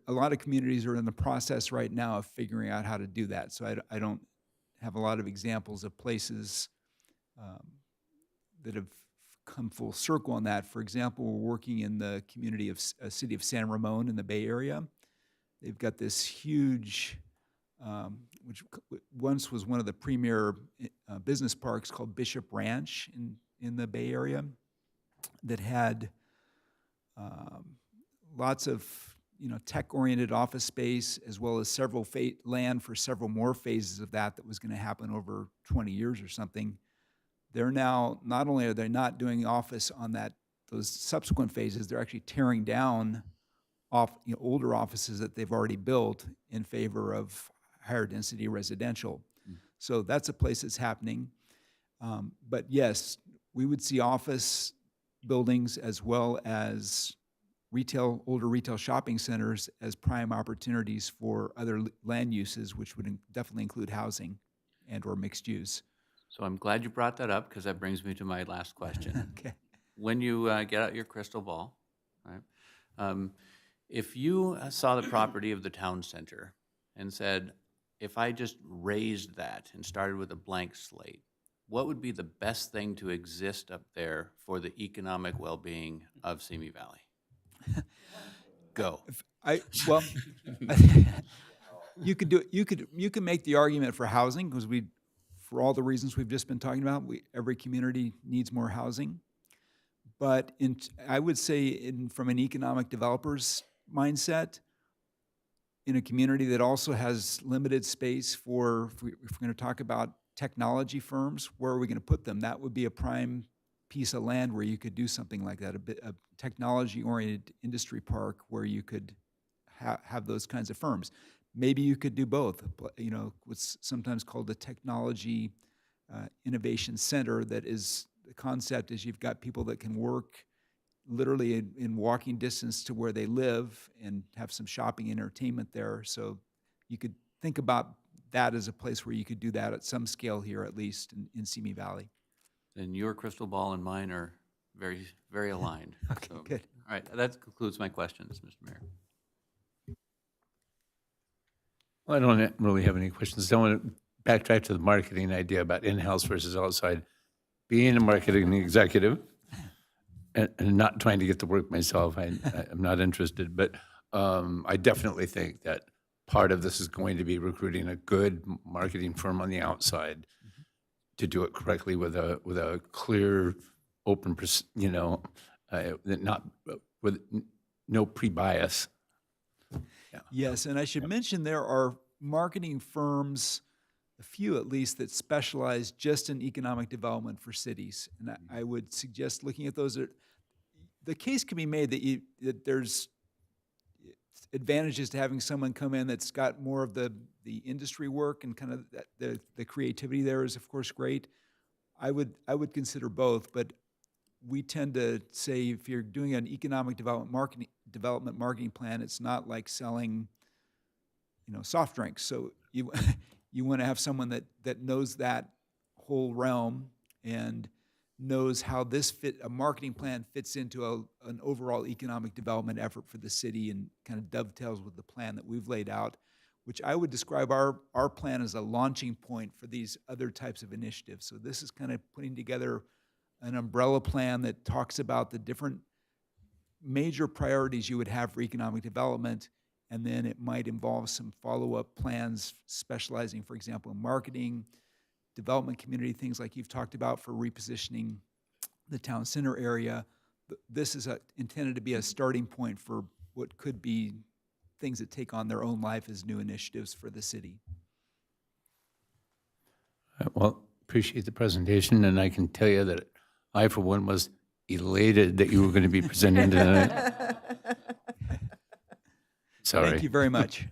A lot of communities are in the process right now of figuring out how to do that. So I don't have a lot of examples of places that have come full circle on that. For example, we're working in the community of city of San Ramon in the Bay Area. They've got this huge, which once was one of the premier business parks called Bishop Ranch in the Bay Area, that had lots of tech-oriented office space, as well as several land for several more phases of that was going to happen over 20 years or something. They're now, not only are they not doing office on those subsequent phases, they're actually tearing down older offices that they've already built in favor of higher density residential. So that's a place that's happening. But yes, we would see office buildings as well as older retail shopping centers as prime opportunities for other land uses, which would definitely include housing and or mixed use. So I'm glad you brought that up, because that brings me to my last question. Okay. When you get out your crystal ball, right? If you saw the property of the town center and said, if I just raised that and started with a blank slate, what would be the best thing to exist up there for the economic well-being of Simi Valley? Go. You could do it. You can make the argument for housing, because for all the reasons we've just been talking about, every community needs more housing. But I would say from an economic developer's mindset, in a community that also has limited space if we're going to talk about technology firms, where are we going to put them? That would be a prime piece of land where you could do something like that, a technology-oriented industry park where you could have those kinds of firms. Maybe you could do both. What's sometimes called the technology innovation center. That is, the concept is you've got people that can work literally in walking distance to where they live and have some shopping entertainment there. So you could think about that as a place where you could do that at some scale here, at least in Simi Valley. And your crystal ball and mine are very, very aligned. Okay, good. All right, that concludes my questions, Mr. Mayor. Well, I don't really have any questions. I want to backtrack to the marketing idea about in-house versus outside. Being a marketing executive and not trying to get to work myself, I'm not interested. But I definitely think that part of this is going to be recruiting a good marketing firm on the outside to do it correctly with a clear, open, not with no pre-bias. Yeah. Yes, and I should mention there are marketing firms, a few at least, that specialize just in economic development for cities. And I would suggest looking at those. The case can be made that there's advantages to having someone come in that's got more of the industry work, and kind of the creativity there is, of course, great. I would consider both, but we tend to say if you're doing an economic development marketing plan, it's not like selling, soft drinks. So you you want to have someone that knows that whole realm and knows how a marketing plan fits into an overall economic development effort for the city and kind of dovetails with the plan that we've laid out, which I would describe our plan as a launching point for these other types of initiatives. So this is kind of putting together an umbrella plan that talks about the different major priorities you would have for economic development, and then it might involve some follow-up plans specializing, for example, in marketing, development community, things like you've talked about for repositioning the town center area. This is intended to be a starting point for what could be things that take on their own life as new initiatives for the city. Well, appreciate the presentation, and I can tell you that I, for one, was elated that you were going to be presenting tonight. Sorry. Thank you very much.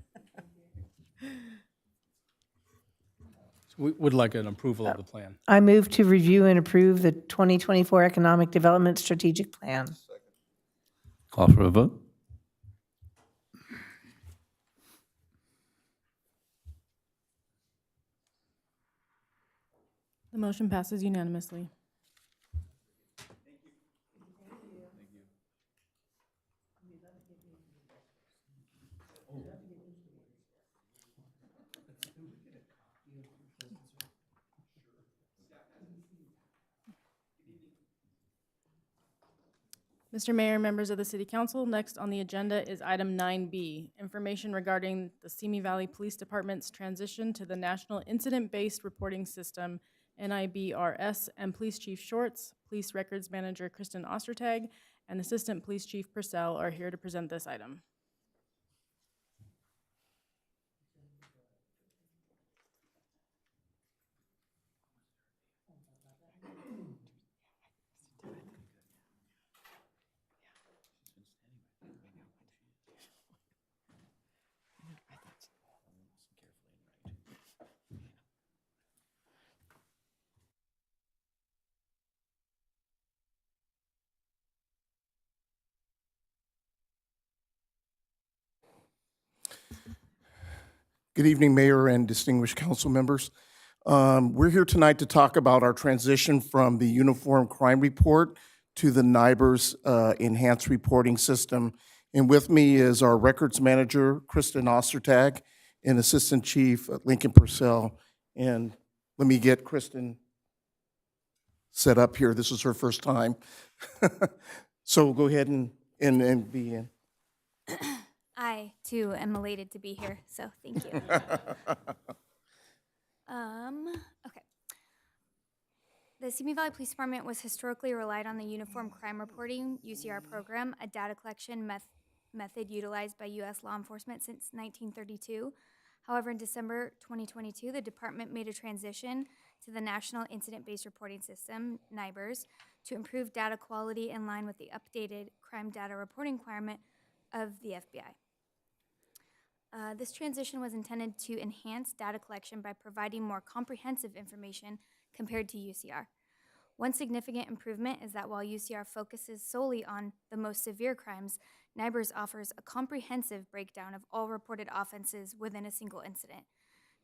We would like an approval of the plan. I move to review and approve the 2024 Economic Development Strategic Plan. Call for a vote. The motion passes unanimously. Mr. Mayor, members of the City Council, next on the agenda is item 9B, information regarding the Simi Valley Police Department's transition to the National Incident-Based Reporting System, NIBRS, and Police Chief Shorts, Police Records Manager Kristen Ostertag, and Assistant Police Chief Purcell are here to present this item. Good evening, Mayor and distinguished council members. We're here tonight to talk about our transition from the Uniform Crime Report to the NIBRS Enhanced Reporting System. And with me is our Records Manager, Kristen Ostertag, and Assistant Chief Lincoln Purcell. And let me get Kristen set up here. This is her first time. So we'll go ahead and be in. I, too, am elated to be here, so thank you. Okay. The Simi Valley Police Department was historically relied on the Uniform Crime Reporting, UCR program, a data collection method utilized by U.S. law enforcement since 1932. However, in December 2022, the department made a transition to the National Incident-Based Reporting System, NIBRS, to improve data quality in line with the updated crime data reporting requirement of the FBI. This transition was intended to enhance data collection by providing more comprehensive information compared to UCR. One significant improvement is that while UCR focuses solely on the most severe crimes, NIBRS offers a comprehensive breakdown of all reported offenses within a single incident.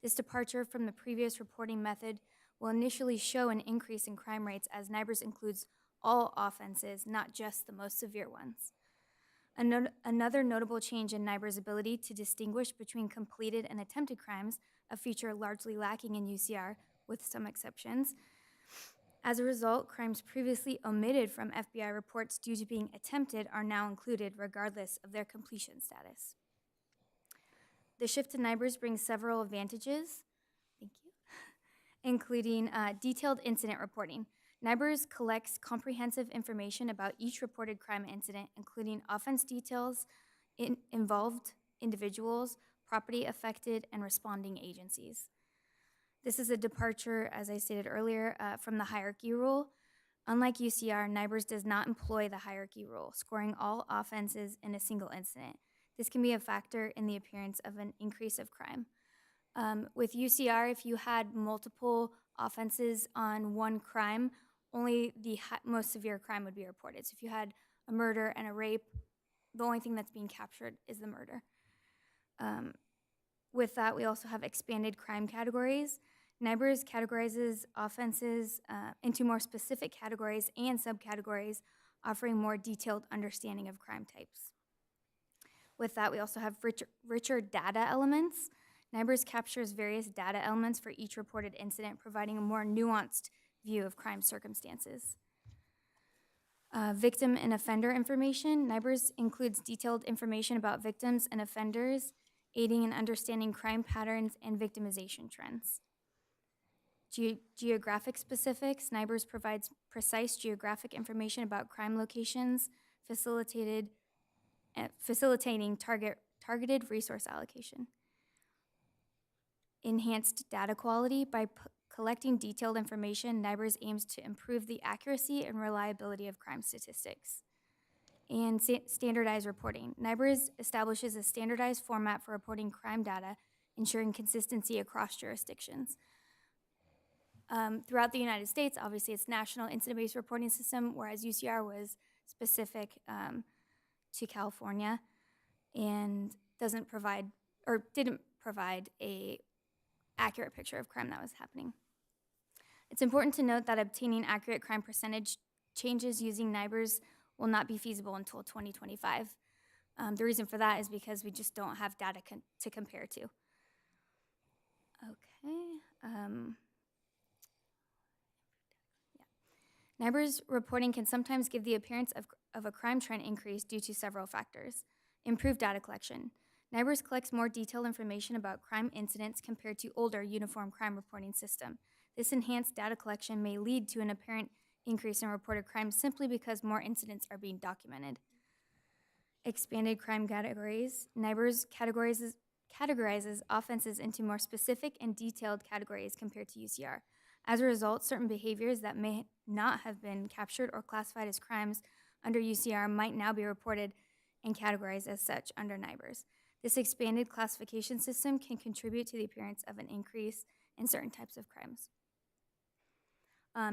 This departure from the previous reporting method will initially show an increase in crime rates as NIBRS includes all offenses, not just the most severe ones. Another notable change in NIBR's ability to distinguish between completed and attempted crimes, a feature largely lacking in UCR, with some exceptions. As a result, crimes previously omitted from FBI reports due to being attempted are now included regardless of their completion status. The shift to NIBRS brings several advantages, including detailed incident reporting. NIBRS collects comprehensive information about each reported crime incident, including offense details, involved individuals, property affected, and responding agencies. This is a departure, as I stated earlier, from the hierarchy rule. Unlike UCR, NIBRS does not employ the hierarchy rule, scoring all offenses in a single incident. This can be a factor in the appearance of an increase of crime. With UCR, if you had multiple offenses on one crime, only the most severe crime would be reported. So if you had a murder and a rape, the only thing that's being captured is the murder. With that, we also have expanded crime categories. NIBRS categorizes offenses into more specific categories and subcategories, offering more detailed understanding of crime types. With that, we also have richer data elements. NIBRS captures various data elements for each reported incident, providing a more nuanced view of crime circumstances. Victim and offender information. NIBRS includes detailed information about victims and offenders, aiding in understanding crime patterns and victimization trends. Geographic specifics. NIBRS provides precise geographic information about crime locations, facilitating targeted resource allocation. Enhanced data quality. By collecting detailed information, NIBRS aims to improve the accuracy and reliability of crime statistics. And standardized reporting. NIBRS establishes a standardized format for reporting crime data, ensuring consistency across jurisdictions. Throughout the United States, obviously it's National Incident-Based Reporting System, whereas UCR was specific to California and didn't provide a accurate picture of crime that was happening. It's important to note that obtaining accurate crime percentage changes using NIBRS will not be feasible until 2025. The reason for that is because we just don't have data to compare to. Okay. NIBRS reporting can sometimes give the appearance of a crime trend increase due to several factors. Improved data collection. NIBRS collects more detailed information about crime incidents compared to older uniform crime reporting system. This enhanced data collection may lead to an apparent increase in reported crimes simply because more incidents are being documented. Expanded crime categories. NIBRS categorizes offenses into more specific and detailed categories compared to UCR. As a result, certain behaviors that may not have been captured or classified as crimes under UCR might now be reported and categorized as such under NIBRS. This expanded classification system can contribute to the appearance of an increase in certain types of crimes.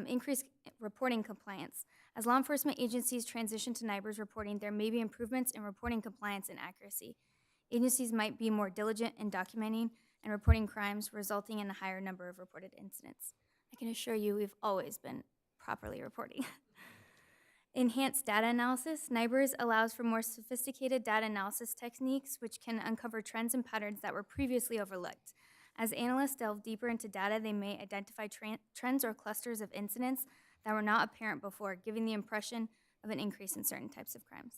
Increased reporting compliance. As law enforcement agencies transition to NIBRS reporting, there may be improvements in reporting compliance and accuracy. Agencies might be more diligent in documenting and reporting crimes, resulting in a higher number of reported incidents. I can assure you we've always been properly reporting. Enhanced data analysis. NIBRS allows for more sophisticated data analysis techniques, which can uncover trends and patterns that were previously overlooked. As analysts delve deeper into data, they may identify trends or clusters of incidents that were not apparent before, giving the impression of an increase in certain types of crimes.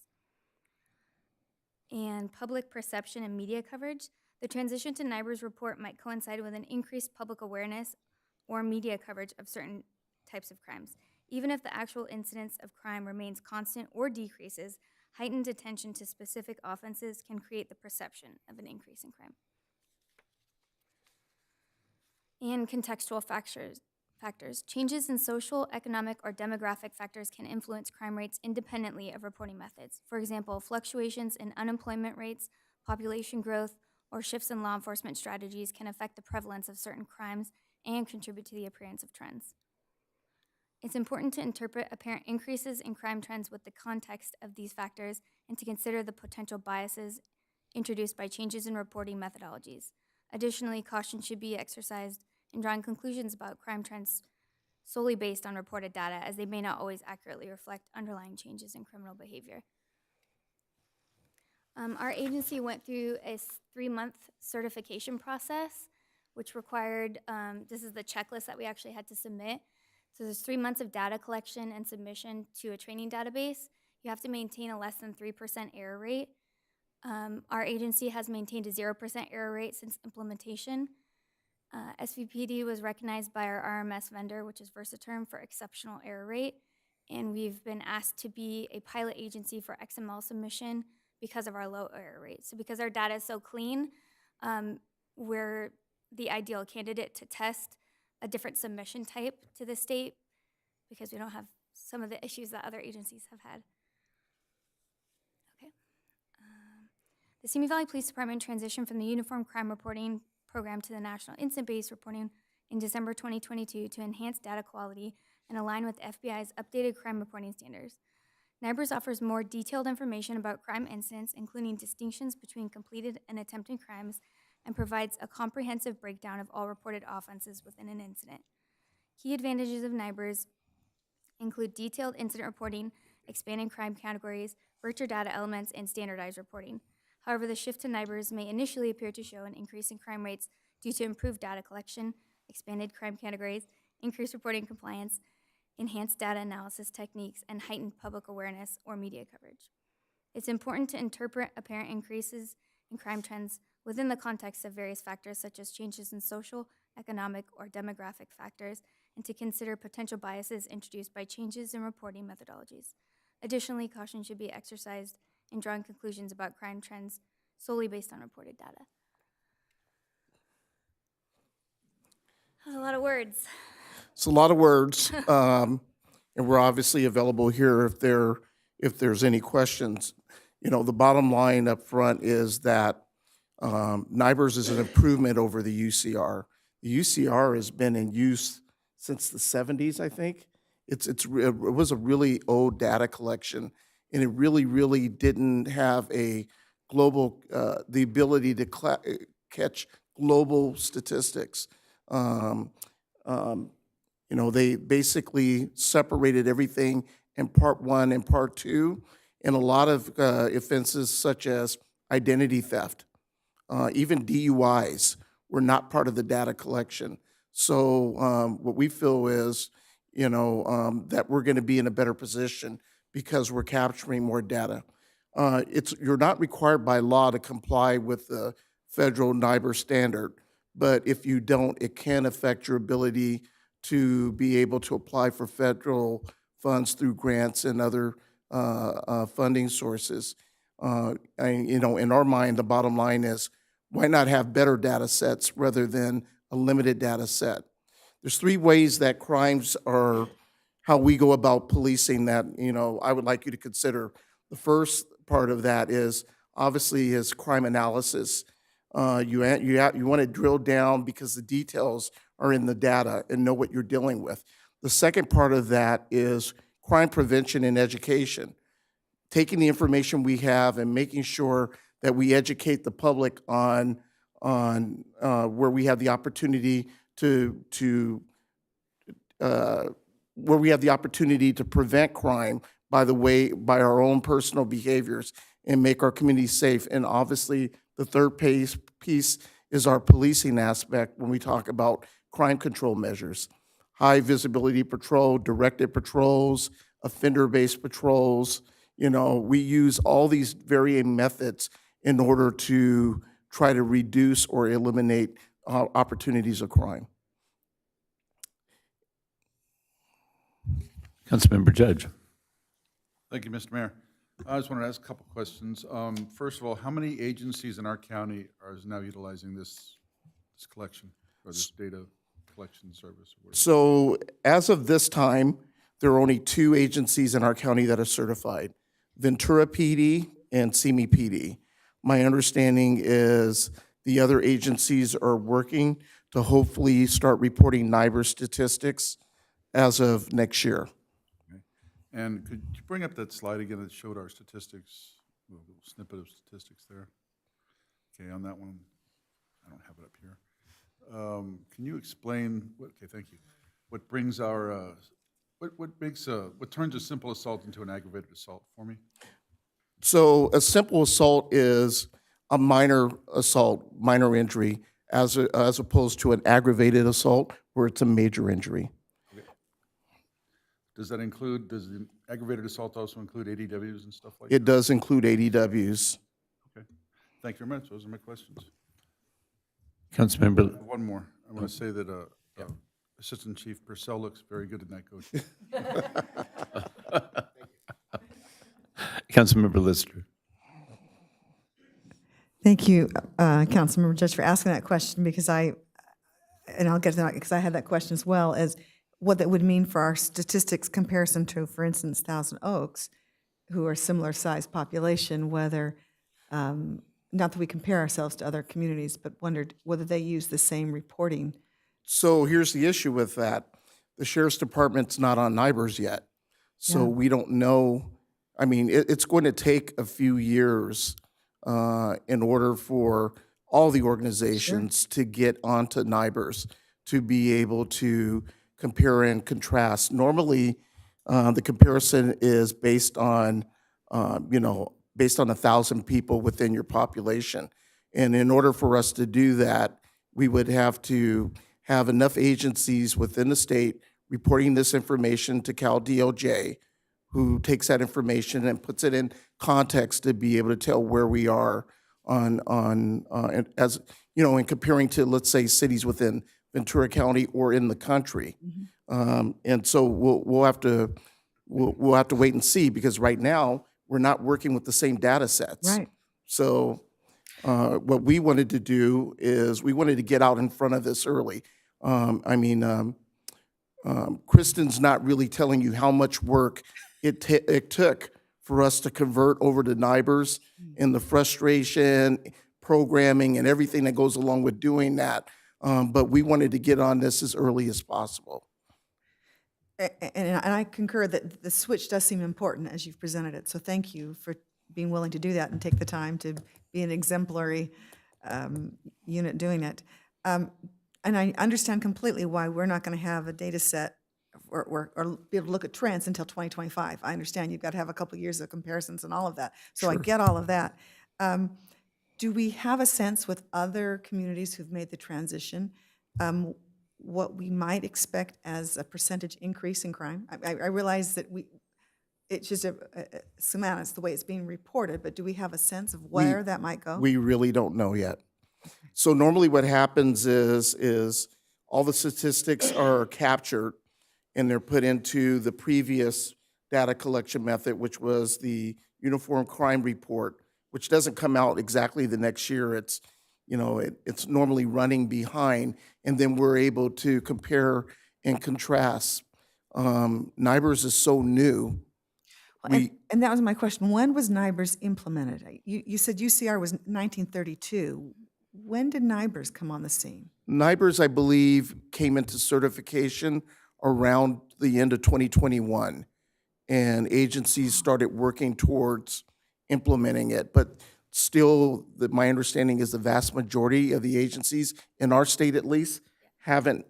And public perception and media coverage. The transition to NIBRS report might coincide with an increased public awareness or media coverage of certain types of crimes. Even if the actual incidence of crime remains constant or decreases, heightened attention to specific offenses can create the perception of an increase in crime. And contextual factors. Changes in social, economic, or demographic factors can influence crime rates independently of reporting methods. For example, fluctuations in unemployment rates, population growth, or shifts in law enforcement strategies can affect the prevalence of certain crimes and contribute to the appearance of trends. It's important to interpret apparent increases in crime trends with the context of these factors and to consider the potential biases introduced by changes in reporting methodologies. Additionally, caution should be exercised in drawing conclusions about crime trends solely based on reported data, as they may not always accurately reflect underlying changes in criminal behavior. Our agency went through a 3-month certification process, which required, this is the checklist that we actually had to submit. So there's 3 months of data collection and submission to a training database. You have to maintain a less than 3% error rate. Our agency has maintained a 0% error rate since implementation. SVPD was recognized by our RMS vendor, which is Versiterm, for exceptional error rate. And we've been asked to be a pilot agency for XML submission because of our low error rate. So because our data is so clean, we're the ideal candidate to test a different submission type to the state because we don't have some of the issues that other agencies have had. Okay. The Simi Valley Police Department transitioned from the Uniform Crime Reporting Program to the National Incident-Based Reporting in December 2022 to enhance data quality and align with FBI's updated crime reporting standards. NIBRS offers more detailed information about crime incidents, including distinctions between completed and attempted crimes, and provides a comprehensive breakdown of all reported offenses within an incident. Key advantages of NIBRS include detailed incident reporting, expanded crime categories, richer data elements, and standardized reporting. However, the shift to NIBRS may initially appear to show an increase in crime rates due to improved data collection, expanded crime categories, increased reporting compliance, enhanced data analysis techniques, and heightened public awareness or media coverage. It's important to interpret apparent increases in crime trends within the context of various factors such as changes in social, economic, or demographic factors, and to consider potential biases introduced by changes in reporting methodologies. Additionally, caution should be exercised in drawing conclusions about crime trends solely based on reported data. That's a lot of words. It's a lot of words, and we're obviously available here if there's any questions. You know, the bottom line up front is that NIBRS is an improvement over the UCR. The UCR has been in use since the 70s, I think. It was a really old data collection, and it really didn't have a global, the ability to catch global statistics. You know, they basically separated everything in part 1 and part 2, and a lot of offenses such as identity theft, even DUIs were not part of the data collection. So what we feel is, you know, that we're going to be in a better position because we're capturing more data. You're not required by law to comply with the federal NIBRS standard, but if you don't, it can affect your ability to be able to apply for federal funds through grants and other funding sources. You know, in our mind, the bottom line is, why not have better data sets rather than a limited data set? There's 3 ways that crimes are, how we go about policing that, you know, I would like you to consider. The first part of that is, obviously, is crime analysis. You want to drill down because the details are in the data and know what you're dealing with. The second part of that is crime prevention and education. Taking the information we have and making sure that we educate the public on where we have the opportunity to prevent crime by our own personal behaviors and make our community safe. And obviously, the third piece is our policing aspect when we talk about crime control measures. High visibility patrol, directed patrols, offender-based patrols. You know, we use all these varying methods in order to try to reduce or eliminate opportunities of crime. Councilmember Judge. Thank you, Mr. Mayor. I just wanted to ask a couple questions. First of all, how many agencies in our county are now utilizing this collection or this data collection service? So as of this time, there are only 2 agencies in our county that are certified, Ventura PD and Simi PD. My understanding is the other agencies are working to hopefully start reporting NIBRS statistics as of next year. And could you bring up that slide again that showed our statistics, a little snippet of statistics there? Okay, on that one, I don't have it up here. Can you explain, okay, thank you. What brings our, what turns a simple assault into an aggravated assault for me? So a simple assault is a minor assault, minor injury, as opposed to an aggravated assault where it's a major injury. Does that include, does the aggravated assault also include ADWs and stuff like that? It does include ADWs. Okay. Thank you very much. Those are my questions. Councilmember, One more. I want to say that Assistant Chief Purcell looks very good in that coat. Councilmember Lister. Thank you, Councilmember Judge, for asking that question, because I'll get to that, because I had that question as well, as what that would mean for our statistics comparison to, for instance, Thousand Oaks, who are similar size population, whether, not that we compare ourselves to other communities, but wondered whether they use the same reporting. So here's the issue with that. The sheriff's department's not on NIBRS yet. So Yeah. we don't know, I mean, it's going to take a few years in order for all the organizations to get onto NIBRS to be able to compare and contrast. Normally, the comparison is based on, based on 1,000 people within your population. And in order for us to do that, we would have to have enough agencies within the state reporting this information to Cal DLJ, who takes that information and puts it in context to be able to tell where we are as, in comparing to, let's say, cities within Ventura County or in the country. And so we'll have to wait and see, because right now, we're not working with the same data sets. Right. So what we wanted to do is we wanted to get out in front of this early. Kristen's not really telling you how much work it took for us to convert over to NIBRS, and the frustration, programming, and everything that goes along with doing that. But we wanted to get on this as early as possible. And I concur that the switch does seem important as you've presented it. So thank you for being willing to do that and take the time to be an exemplary unit doing it. And I understand completely why we're not going to have a data set or be able to look at trends until 2025. I understand you've got to have a couple of years of comparisons and all of that. So I get all of that. Do we have a sense with other communities who've made the transition what we might expect as a percentage increase in crime? I realize that it's just Savannah, it's the way it's being reported, but do we have a sense of where that might go? We really don't know yet. So normally what happens is all the statistics are captured and they're put into the previous data collection method, which was the Uniform Crime Report, which doesn't come out exactly the next year. It's normally running behind, and then we're able to compare and contrast. NIBRS is so new. And that was my question. When was NIBRS implemented? You said UCR was 1932. When did NIBRS come on the scene? NIBRS, I believe, came into certification around the end of 2021, and agencies started working towards implementing it. But still, my understanding is the vast majority of the agencies, in our state at least, haven't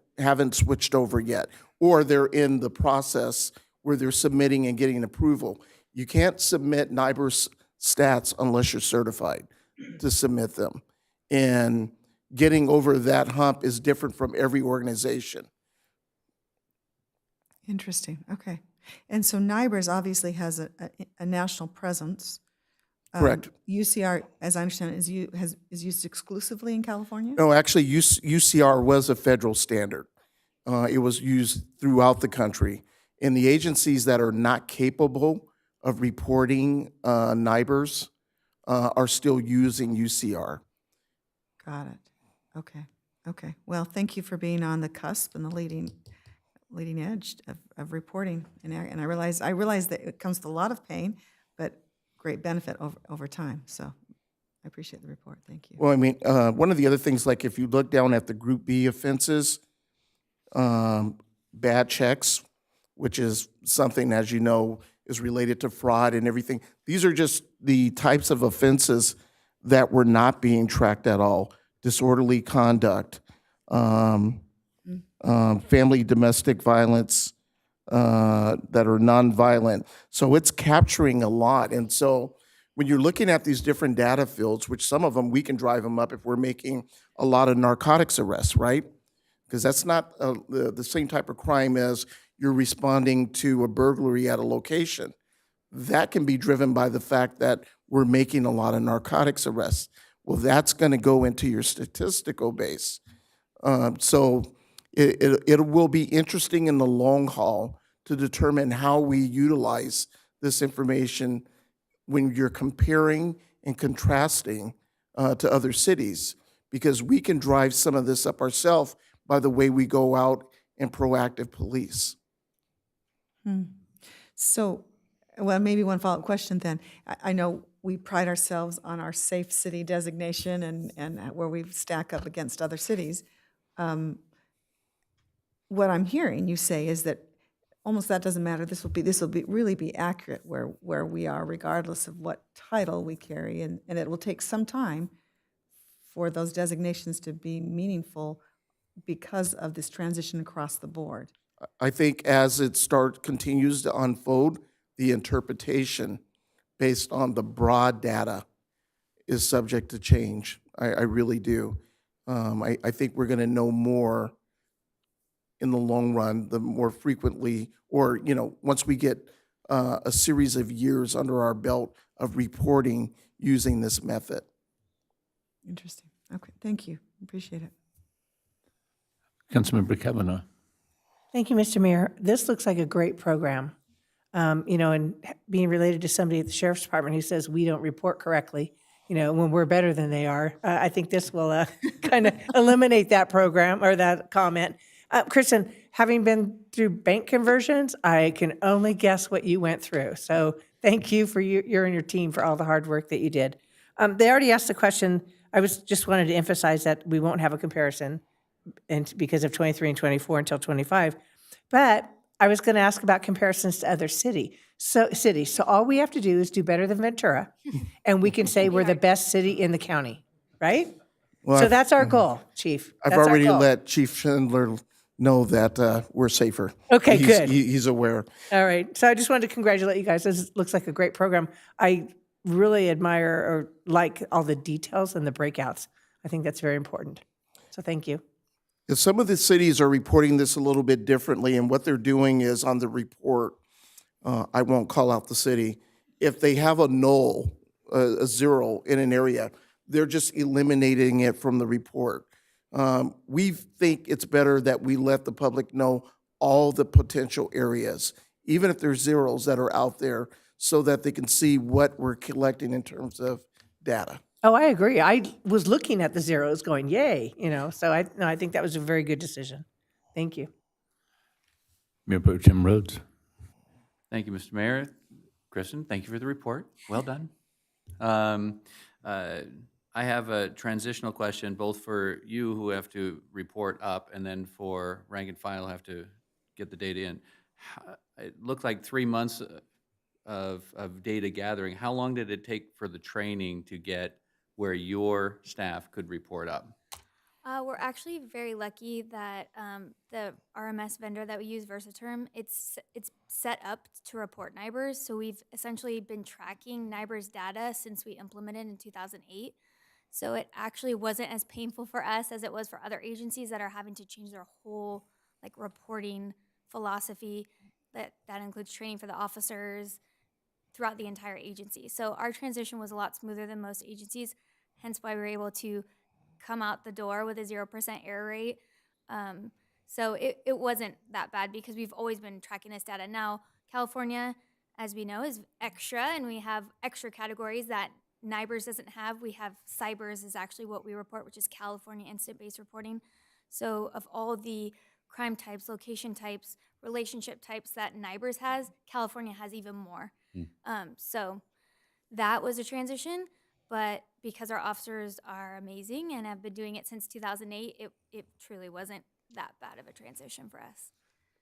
switched over yet, or they're in the process where they're submitting and getting approval. You can't submit NIBRS stats unless you're certified to submit them. And getting over that hump is different from every organization. Interesting, okay. And so NIBRS obviously has a national presence. Correct. UCR, as I understand it, is used exclusively in California? No, actually, UCR was a federal standard. It was used throughout the country. And the agencies that are not capable of reporting NIBRS are still using UCR. Got it. Okay. Well, thank you for being on the cusp and the leading edge of reporting. And I realize that it comes with a lot of pain, but great benefit over time. So I appreciate the report. Thank you. Well, I mean, one of the other things, like if you look down at the Group B offenses, bad checks, which is something, as you know, is related to fraud and everything. These are just the types of offenses that were not being tracked at all. Disorderly conduct, family domestic violence that are nonviolent. So it's capturing a lot. And so when you're looking at these different data fields, which some of them, we can drive them up if we're making a lot of narcotics arrests, right? Because that's not the same type of crime as you're responding to a burglary at a location. That can be driven by the fact that we're making a lot of narcotics arrests. Well, that's going to go into your statistical base. So it will be interesting in the long haul to determine how we utilize this information when you're comparing and contrasting to other cities, because we can drive some of this up ourselves by the way we go out and proactive police. So, well, maybe one follow-up question then. I know we pride ourselves on our safe city designation and where we stack up against other cities. what I'm hearing you say is that almost that doesn't matter. This will be really be accurate where we are, regardless of what title we carry, and it will take some time for those designations to be meaningful because of this transition across the board. I think as it continues to unfold, the interpretation based on the broad data is subject to change. I really do. I think we're going to know more in the long run, the more frequently, or, once we get a series of years under our belt of reporting using this method. Interesting. Okay, thank you. Appreciate it. Councilmember Kavanaugh. Thank you, Mr. Mayor. This looks like a great program. And being related to somebody at the Sheriff's Department who says we don't report correctly, when we're better than they are, I think this will kind of eliminate that program or that comment. Kristen, having been through bank conversions, I can only guess what you went through. So thank you for you and your team for all the hard work that you did. They already asked the question. I just wanted to emphasize that we won't have a comparison because of 23 and 24 until 25. But I was going to ask about comparisons to other cities. So all we have to do is do better than Ventura, and we can say we're the best city in the county, right? Well, So that's our goal, Chief. I've That's our already goal. let Chief Schindler know that we're safer. Okay, good. He's aware. All right. So I just wanted to congratulate you guys. This looks like a great program. I really admire or like all the details and the breakouts. I think that's very important. So thank you. Some of the cities are reporting this a little bit differently, and what they're doing is on the report, I won't call out the city, if they have a null, a zero in an area, they're just eliminating it from the report. We think it's better that we let the public know all the potential areas, even if there's zeros that are out there, so that they can see what we're collecting in terms of data. Oh, I agree. I was looking at the zeros going, yay, so I think that was a very good decision. Thank you. Mayor Pro Tem Rhodes. Thank you, Mr. Mayor. Kristen, thank you for the report. Well done. I have a transitional question, both for you who have to report up and then for rank and file who have to get the data in. It looked like 3 months of data gathering. How long did it take for the training to get where your staff could report up? We're actually very lucky that the RMS vendor that we use, Versaterm, it's set up to report NIBRs. So we've essentially been tracking NIBRs data since we implemented in 2008. So it actually wasn't as painful for us as it was for other agencies that are having to change their whole reporting philosophy. That includes training for the officers throughout the entire agency. So our transition was a lot smoother than most agencies, hence why we were able to come out the door with a 0% error rate. So it wasn't that bad because we've always been tracking this data. Now, California, as we know, is extra, and we have extra categories that NIBRs doesn't have. We have CYBRs is actually what we report, which is California Instant-Based Reporting. So of all the crime types, location types, relationship types that NIBRs has, California has even more. So that was a transition, but because our officers are amazing and have been doing it since 2008, it truly wasn't that bad of a transition for us.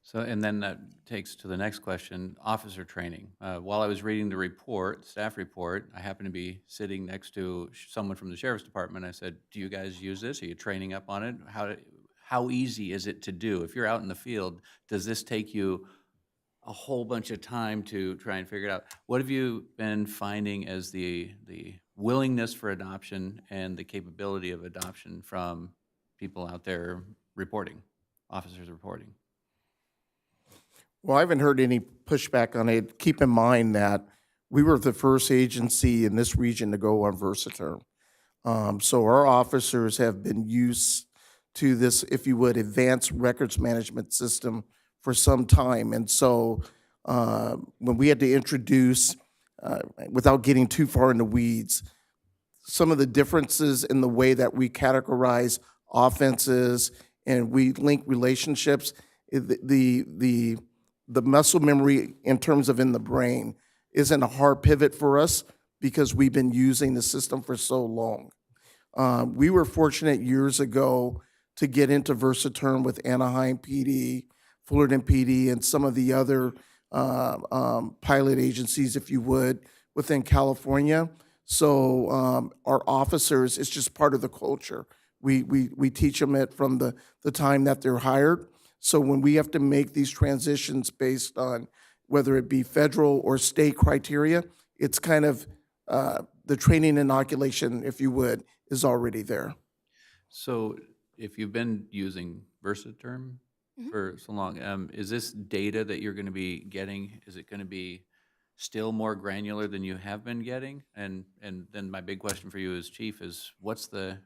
So, and then that takes to the next question, officer training. While I was reading the report, staff report, I happened to be sitting next to someone from the Sheriff's Department. I said, do you guys use this? Are you training up on it? How easy is it to do? If you're out in the field, does this take you a whole bunch of time to try and figure it out? What have you been finding as the willingness for adoption and the capability of adoption from people out there reporting, officers reporting? Well, I haven't heard any pushback on it. Keep in mind that we were the first agency in this region to go on Versaterm. So our officers have been used to this, if you would, advanced records management system for some time. And so when we had to introduce, without getting too far in the weeds, some of the differences in the way that we categorize offenses and we link relationships, the muscle memory in terms of in the brain isn't a hard pivot for us because we've been using the system for so long. We were fortunate years ago to get into Versaterm with Anaheim PD, Fullerton PD, and some of the other pilot agencies, if you would, within California. So our officers, it's just part of the culture. We teach them it from the time that they're hired. So when we have to make these transitions based on whether it be federal or state criteria, it's kind of the training inoculation, if you would, is already there. So if you've been using Versaterm for so long, is this data that you're going to be getting, is it going to be still more granular than you have been getting? And then my big question for you as chief is, what's the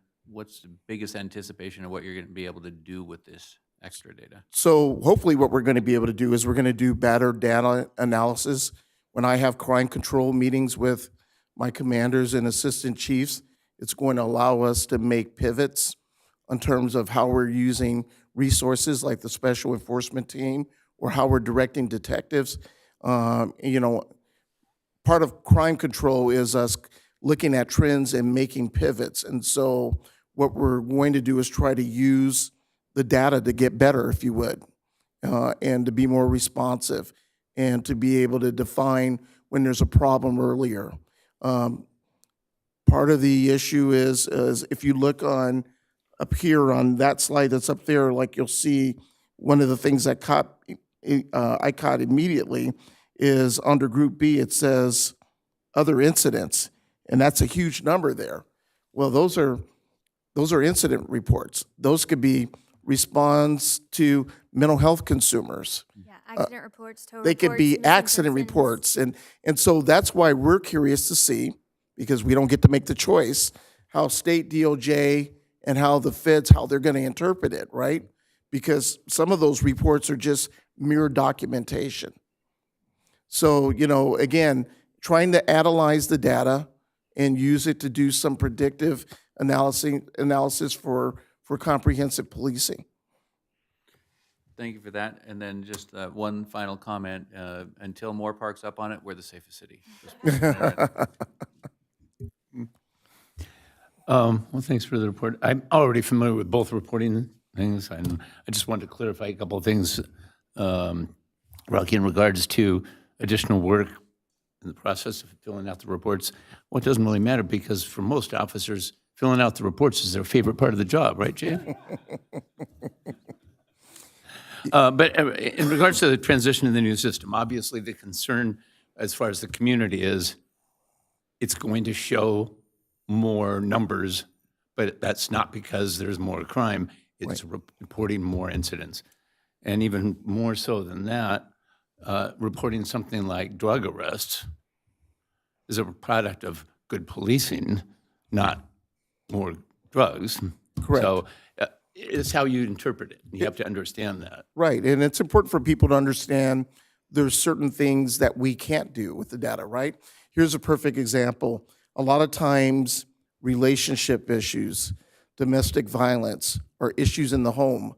biggest anticipation of what you're going to be able to do with this extra data? So hopefully what we're going to be able to do is we're going to do better data analysis. When I have crime control meetings with my commanders and assistant chiefs, it's going to allow us to make pivots in terms of how we're using resources like the special enforcement team or how we're directing detectives. You know, part of crime control is us looking at trends and making pivots. And so what we're going to do is try to use the data to get better, if you would, and to be more responsive and to be able to define when there's a problem earlier. Part of the issue is if you look on up here on that slide that's up there, like you'll see one of the things that I caught immediately is under Group B, it says other incidents, and that's a huge number there. Well, those are incident reports. Those could be response to mental health consumers. Yeah, accident reports, tow They could reports, be missing accident persons. reports. And so that's why we're curious to see, because we don't get to make the choice, how state DOJ and how the feds, how they're going to interpret it, right? Because some of those reports are just mere documentation. So, you know, again, trying to analyze the data and use it to do some predictive analysis for comprehensive policing. Thank you for that. And then just one final comment. Until Moore Park's up on it, we're the safest city. Well, thanks for the report. I'm already familiar with both reporting things, and I just wanted to clarify a couple of things, Rocky, in regards to additional work in the process of filling out the reports. Well, it doesn't really matter because for most officers, filling out the reports is their favorite part of the job, right, Jay? But in regards to the transition to the new system, obviously the concern as far as the community is, it's going to show more numbers, but that's not because there's more crime. It's reporting more incidents. And even more so than that, reporting something like drug arrests is a product of good policing, not more drugs. Correct. So it's how you interpret it. You have to understand that. Right, and it's important for people to understand there's certain things that we can't do with the data, right? Here's a perfect example. A lot of times, relationship issues, domestic violence, or issues in the home,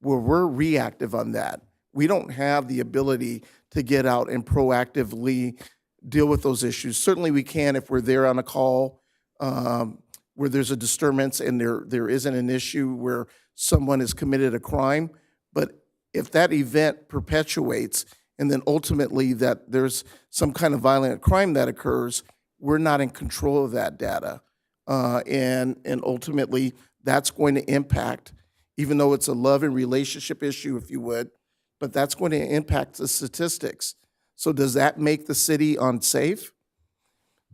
where we're reactive on that. We don't have the ability to get out and proactively deal with those issues. Certainly we can if we're there on a call where there's a disturbance and there isn't an issue where someone has committed a crime. But if that event perpetuates and then ultimately that there's some kind of violent crime that occurs, we're not in control of that data. And ultimately, that's going to impact, even though it's a love and relationship issue, if you would, but that's going to impact the statistics. So does that make the city unsafe?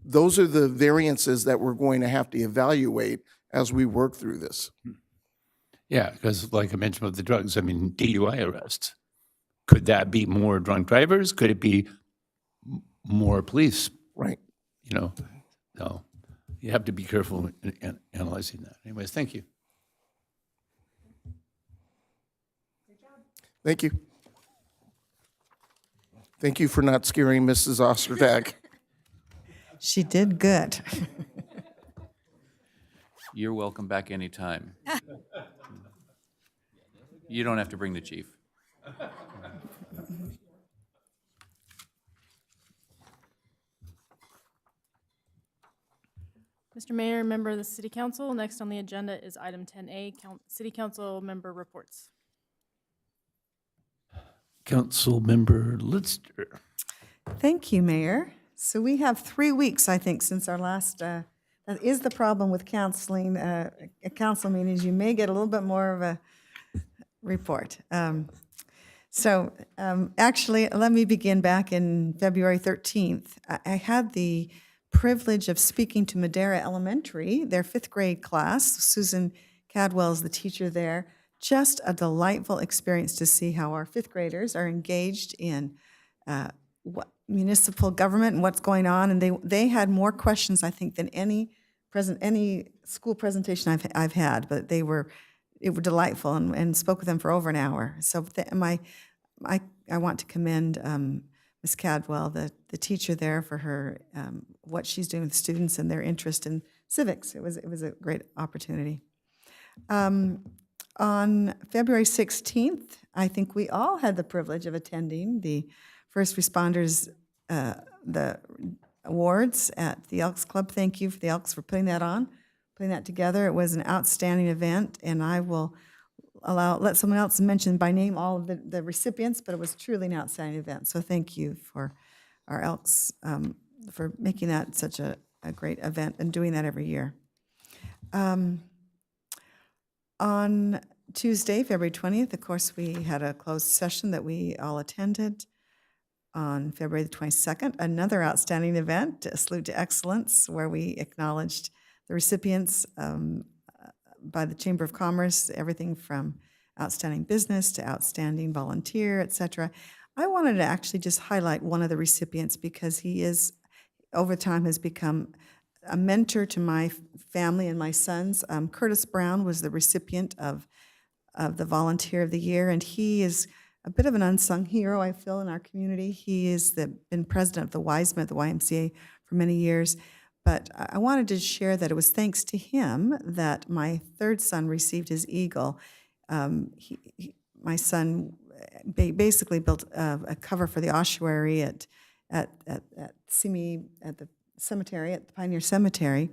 Those are the variances that we're going to have to evaluate as we work through this. Yeah, because like I mentioned with the drugs, I mean, DUI arrests. Could that be more drunk drivers? Could it be more police? Right. You know, so you have to be careful in analyzing that. Anyways, thank you. Thank you. Thank you for not scaring Mrs. Ostertag. She did good. You're welcome back anytime. You don't have to bring the chief. Mr. Mr. Mayor, member of the City Council, next on the agenda is item 10A, City Council member reports. Councilmember Lister. Thank you, Mayor. So we have 3 weeks, I think, since our last, that is the problem with counseling, council meetings. You may get a little bit more of a report. Actually, let me begin back in February 13th. I had the privilege of speaking to Madera Elementary, their 5th grade class. Susan Cadwell is the teacher there. Just a delightful experience to see how our 5th graders are engaged in municipal government and what's going on. And they had more questions, I think, than any school presentation I've had. But they were delightful, and spoke with them for over an hour. So I want to commend Ms. Cadwell, the teacher there, for her what she's doing with students and their interest in civics. It was a great opportunity. On February 16th, I think we all had the privilege of attending the first responders the awards at the Elks Club. Thank you for the Elks for putting that together. It was an outstanding event, and I will let someone else mention by name all of the recipients, but it was truly an outstanding event. So thank you for our Elks for making that such a great event and doing that every year. On Tuesday, February 20th, of course, we had a closed session that we all attended. On February the 22nd, another outstanding event, a Salute to Excellence, where we acknowledged the recipients by the Chamber of Commerce, everything from outstanding business to outstanding volunteer, et cetera. I wanted to actually just highlight one of the recipients because he is, over time, has become a mentor to my family and my sons. Curtis Brown was the recipient of the Volunteer of the Year, and he is a bit of an unsung hero, I feel, in our community. He has been president of the Wiseman at the YMCA for many years. But I wanted to share that it was thanks to him that my 3rd son received his Eagle. My son basically built a cover for the ossuary at Simi, at the cemetery, at the Pioneer Cemetery.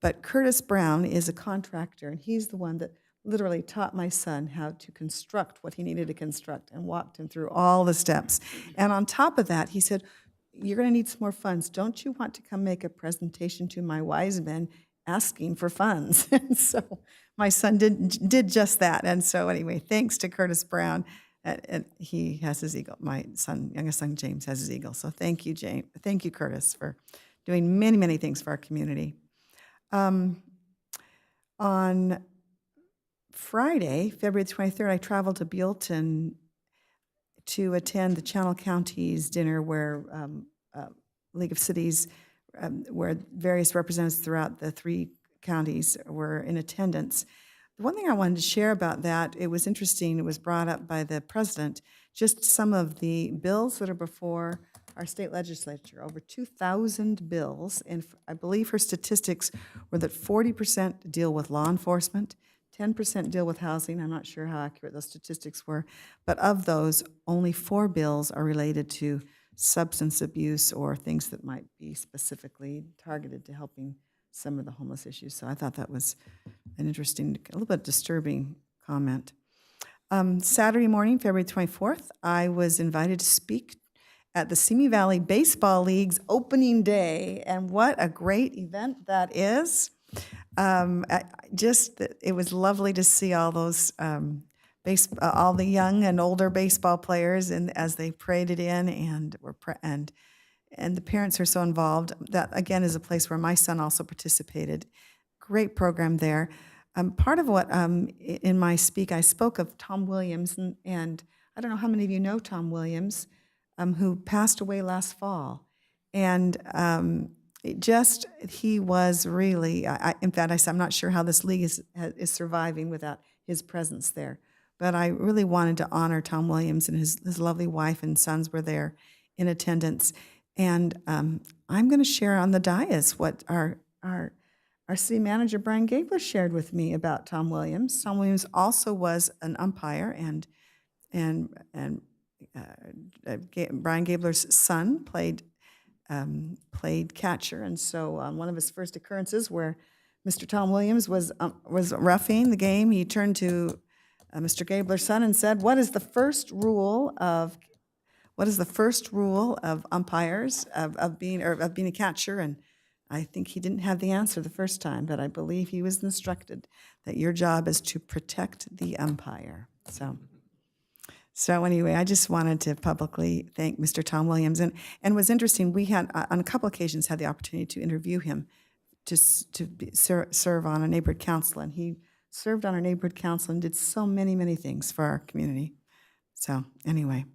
But Curtis Brown is a contractor, and he's the one that literally taught my son how to construct what he needed to construct and walked him through all the steps. And on top of that, he said, "You're going to need some more funds. Don't you want to come make a presentation to my wise men asking for funds?" And so my son did just that. And so anyway, thanks to Curtis Brown, and he has his Eagle. My youngest son James has his Eagle. So thank you, James. Thank you, Curtis, for doing many, many things for our community. On Friday, February 23rd, I traveled to Buellton to attend the Channel Counties dinner where League of Cities, where various representatives throughout the 3 counties were in attendance. The one thing I wanted to share about that, it was interesting, it was brought up by the president, just some of the bills that are before our state legislature, over 2,000 bills, and I believe her statistics were that 40% deal with law enforcement, 10% deal with housing. I'm not sure how accurate those statistics were, but of those, only 4 bills are related to substance abuse or things that might be specifically targeted to helping some of the homeless issues. So I thought that was an interesting, a little bit disturbing comment. Saturday morning, February 24th, I was invited to speak at the Simi Valley Baseball League's opening day, and what a great event that is. It was lovely to see all those all the young and older baseball players, and as they paraded in and and the parents are so involved. That again is a place where my son also participated. Great program there. Part of what in my speak I spoke of Tom Williams, and I don't know how many of you know Tom Williams, who passed away last fall, and he was really, in fact, I'm not sure how this league is surviving without his presence there. But I really wanted to honor Tom Williams, and his lovely wife and sons were there in attendance. And I'm going to share on the dais what our city manager, Brian Gabler, shared with me about Tom Williams. Tom Williams also was an umpire, and Brian Gabler's son played played catcher. And so on one of his first occurrences where Mr. Tom Williams was roughing the game, he turned to Mr. Gabler's son and said, what is the first rule of umpires, of being a catcher? And I think he didn't have the answer the first time, but I believe he was instructed that your job is to protect the umpire. So anyway, I just wanted to publicly thank Mr. Tom Williams. And it was interesting, we had, on a couple occasions, had the opportunity to interview him to serve on a neighborhood council. And he served on our neighborhood council and did so many, many things for our community. So anyway.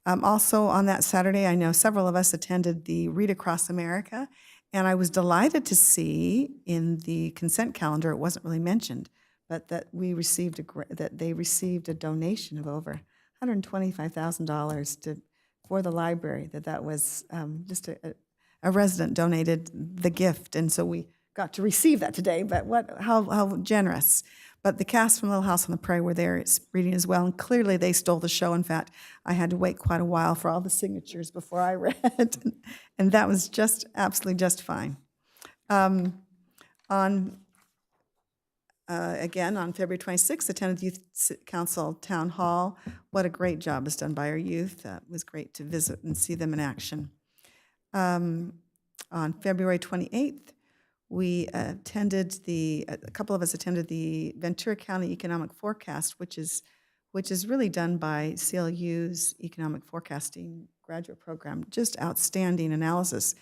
Also on that Saturday, I know several of us attended the Read Across America, and I was delighted to see in the consent calendar, it wasn't really mentioned, but that they received a donation of over $125,000 for the library. That was just a resident donated the gift, and so we got to receive that today. But how generous! But the cast from Little House on the Prairie were there reading as well, and clearly they stole the show. In fact, I had to wait quite a while for all the signatures before I read, and that was just absolutely just fine. Again, on February 26th, attended the Youth Council Town Hall. What a great job is done by our youth. It was great to visit and see them in action. On February 28th, we attended a couple of us attended the Ventura County Economic Forecast, which is really done by CLU's Economic Forecasting graduate program. Just outstanding analysis.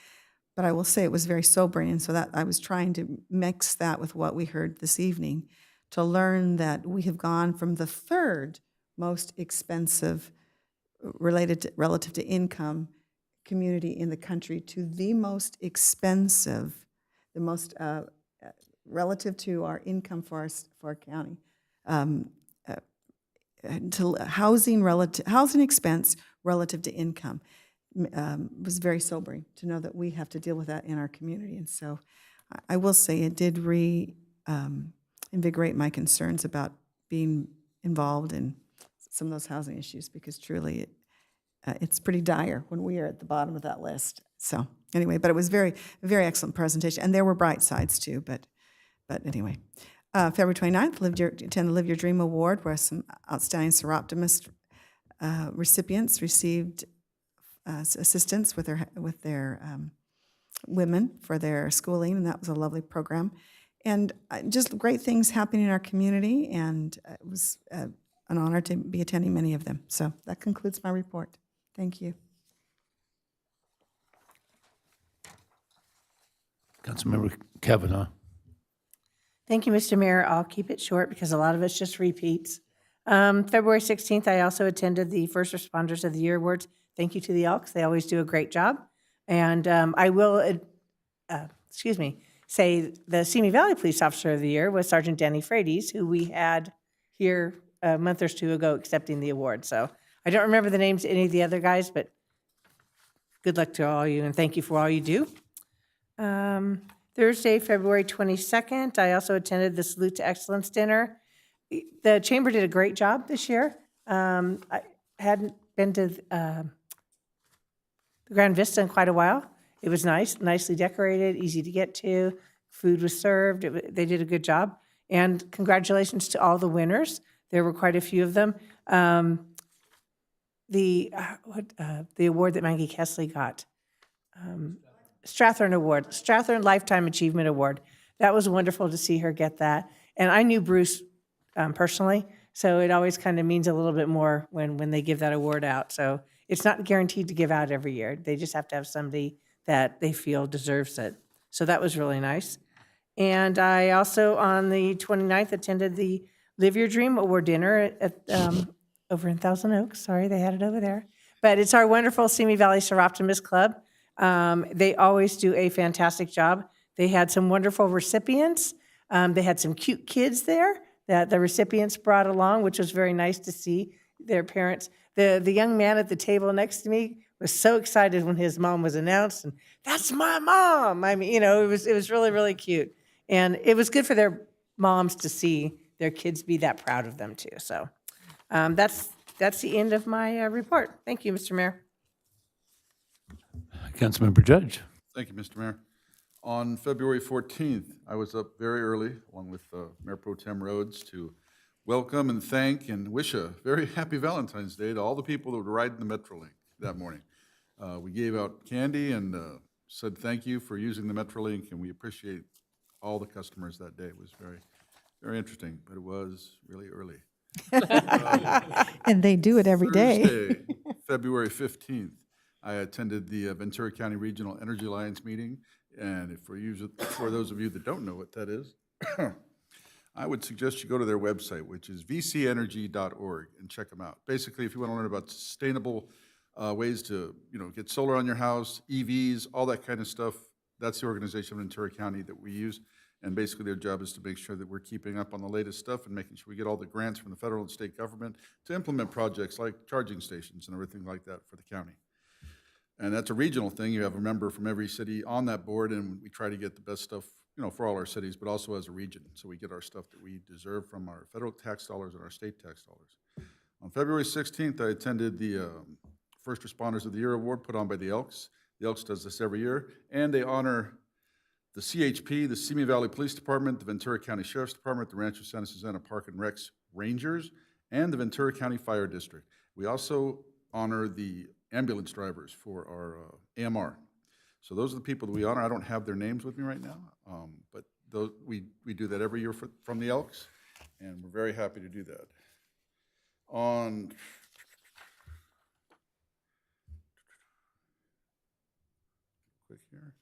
But I will say it was very sobering, and so that I was trying to mix that with what we heard this evening to learn that we have gone from the third most expensive relative to income community in the country to the most expensive, the most relative to our income for our county, to housing expense relative to income. Was very sobering to know that we have to deal with that in our community. And so I will say it did invigorate my concerns about being involved in some of those housing issues, because truly it's pretty dire when we are at the bottom of that list. So anyway, but it was a very excellent presentation, and there were bright sides too, but anyway. February 29th, attend the Live Your Dream Award, where some outstanding Seroptimist recipients received assistance with their women for their schooling, and that was a lovely program. And just great things happening in our community, and it was an honor to be attending many of them. So that concludes my report. Thank you. Councilmember Kavanaugh. Thank you, Mr. Mayor. I'll keep it short because a lot of it's just repeats. February 16th, I also attended the First Responders of the Year Awards. Thank you to the Elks. They always do a great job. And I will, say the Simi Valley Police Officer of the Year was Sergeant Danny Frades, who we had here a month or two ago accepting the award. So I don't remember the names of any of the other guys, but good luck to all of you, and thank you for all you do. Thursday, February 22nd, I also attended the Salute to Excellence dinner. The Chamber did a great job this year. I hadn't been to the Grand Vista in quite a while. It was nice, nicely decorated, easy to get to. Food was served. They did a good job. And congratulations to all the winners. There were quite a few of them. The award that Maggie Kesley got, Strathern Award, Strathern Lifetime Achievement Award. That was wonderful to see her get that. And I knew Bruce personally, so it always kind of means a little bit more when they give that award out. So it's not guaranteed to give out every year. They just have to have somebody that they feel deserves it. So that was really nice. And I also, on the 29th, attended the Live Your Dream Award dinner at over in Thousand Oaks. Sorry, they had it over there. But it's our wonderful Simi Valley Seroptimist Club. They always do a fantastic job. They had some wonderful recipients. They had some cute kids there that the recipients brought along, which was very nice to see their parents. The young man at the table next to me was so excited when his mom was announced, and that's my mom. I mean, it was really, really cute. And it was good for their moms to see their kids be that proud of them too. So that's the end of my report. Thank you, Mr. Mayor. Councilmember Judge. Thank you, Mr. Mayor. On February 14th, I was up very early, along with Mayor Pro Tem Rhodes, to welcome and thank and wish a very happy Valentine's Day to all the people that were riding the Metrolink that morning. We gave out candy and said thank you for using the Metrolink, and we appreciate all the customers that day. It was very, very interesting, but it was really early. And they do it every day. Thursday, February 15th, I attended the Ventura County Regional Energy Alliance meeting, and for those of you that don't know what that is, I would suggest you go to their website, which is vcenergy.org, and check them out. Basically, if you want to learn about sustainable ways to, get solar on your house, EVs, all that kind of stuff, that's the organization of Ventura County that we use. And basically, their job is to make sure that we're keeping up on the latest stuff and making sure we get all the grants from the federal and state government to implement projects like charging stations and everything like that for the county. And that's a regional thing. You have a member from every city on that board, and we try to get the best stuff, for all our cities, but also as a region. So we get our stuff that we deserve from our federal tax dollars and our state tax dollars. On February 16th, I attended the First Responders of the Year Award put on by the Elks. The Elks does this every year, and they honor the CHP, the Simi Valley Police Department, the Ventura County Sheriff's Department, the Rancho Santa Susana Park and Recs Rangers, and the Ventura County Fire District. We also honor the ambulance drivers for our AMR. So those are the people that we honor. I don't have their names with me right now, but those, we do that every year from the Elks, and we're very happy to do that. On quick here.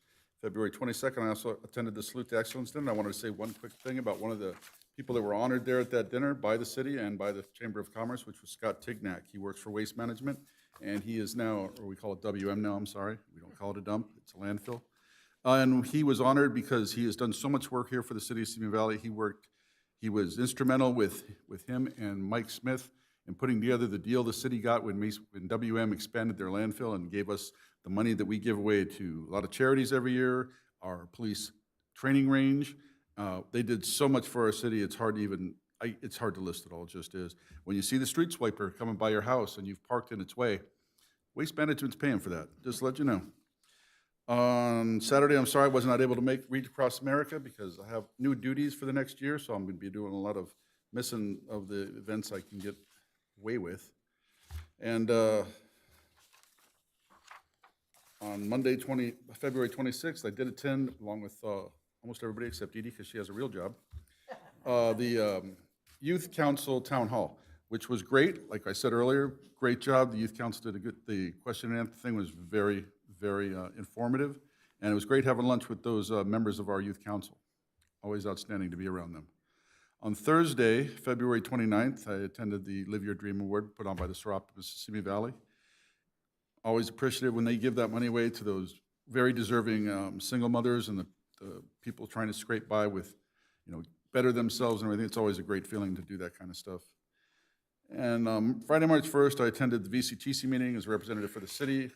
February 22nd, I also attended the Salute to Excellence dinner. I wanted to say one quick thing about one of the people that were honored there at that dinner by the city and by the Chamber of Commerce, which was Scott Tignack. He works for Waste Management, and he is now, or we call it WM now, I'm sorry. We don't call it a dump, it's a landfill. And he was honored because he has done so much work here for the city of Simi Valley. He was instrumental with him and Mike Smith in putting together the deal the city got when WM expanded their landfill and gave us the money that we give away to a lot of charities every year, our police training range. They did so much for our city, it's hard to list it all, it just is. When you see the street swiper coming by your house and you've parked in its way, Waste Management's paying for that, just to let you know. On Saturday, I'm sorry I was not able to make Reach Across America because I have new duties for the next year, so I'm going to be doing a lot of missing of the events I can get away with. And on Monday, February 26th, I did attend, along with almost everybody except Edie, because she has a real job, the Youth Council Town Hall, which was great. Like I said earlier, great job. The Youth Council did the question and answer thing was very, very informative. And it was great having lunch with those members of our Youth Council. Always outstanding to be around them. On Thursday, February 29th, I attended the Live Your Dream Award put on by the Seropolis Simi Valley. Always appreciative when they give that money away to those very deserving single mothers and the people trying to scrape by with, better themselves and everything. It's always a great feeling to do that kind of stuff. And Friday, March 1st, I attended the VCTC meeting as a representative for the city.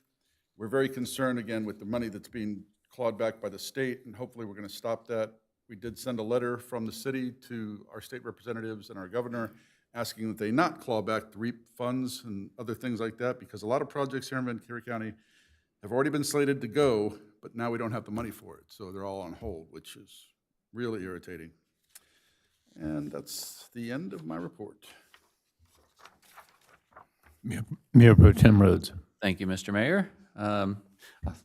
We're very concerned, again, with the money that's being clawed back by the state, and hopefully we're going to stop that. We did send a letter from the city to our state representatives and our governor asking that they not claw back the REAP funds and other things like that, because a lot of projects here in Ventura County have already been slated to go, but now we don't have the money for it. So they're all on hold, which is really irritating. And that's the end of my report. Mayor Pro Tem Rhodes. Thank you, Mr. Mayor. A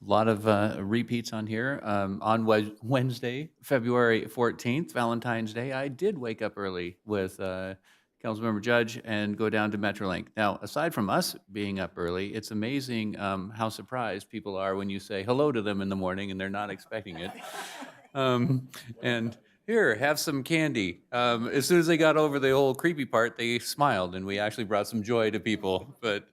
lot of repeats on here. On Wednesday, February 14th, Valentine's Day, I did wake up early with Councilmember Judge and go down to Metrolink. Now, aside from us being up early, it's amazing how surprised people are when you say hello to them in the morning and they're not expecting it. And here, have some candy. As soon as they got over the old creepy part, they smiled, and we actually brought some joy to people. But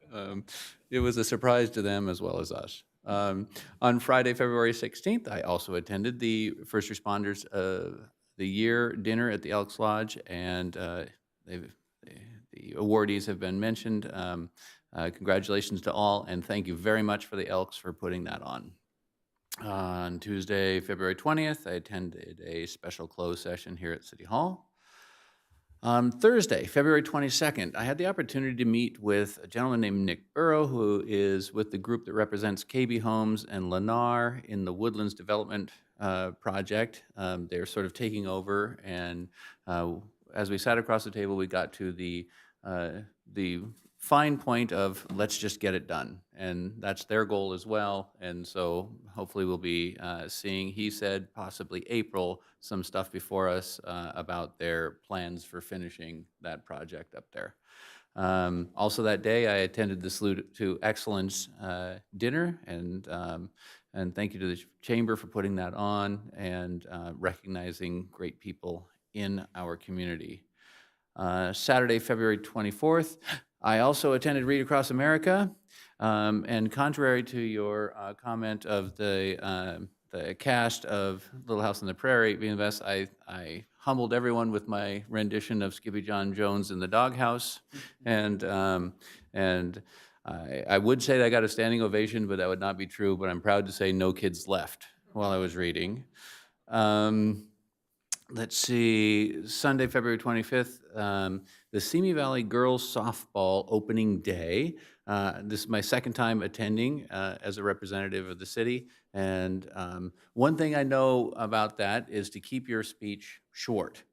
it was a surprise to them as well as us. On Friday, February 16th, I also attended the First Responders the Year dinner at the Elks Lodge, and the awardees have been mentioned. Congratulations to all, and thank you very much for the Elks for putting that on. On Tuesday, February 20th, I attended a special closed session here at City Hall. Thursday, February 22nd, I had the opportunity to meet with a gentleman named Nick Burrow, who is with the group that represents KB Homes and Lennar in the Woodlands Development Project. They're sort of taking over, and as we sat across the table, we got to the fine point of let's just get it done, and that's their goal as well. And so hopefully we'll be seeing, he said possibly April, some stuff before us about their plans for finishing that project up there. Also that day, I attended the Salute to Excellence dinner, and thank you to the Chamber for putting that on and recognizing great people in our community. Saturday, February 24th, I also attended Read Across America, and contrary to your comment of the cast of Little House on the Prairie being the best, I humbled everyone with my rendition of Skippy John Jones in the Doghouse, and I would say that I got a standing ovation, but that would not be true, but I'm proud to say no kids left while I was reading. Let's see, Sunday, February 25th, the Simi Valley Girls Softball Opening Day. This is my second time attending as a representative of the city. And one thing I know about that is to keep your speech short.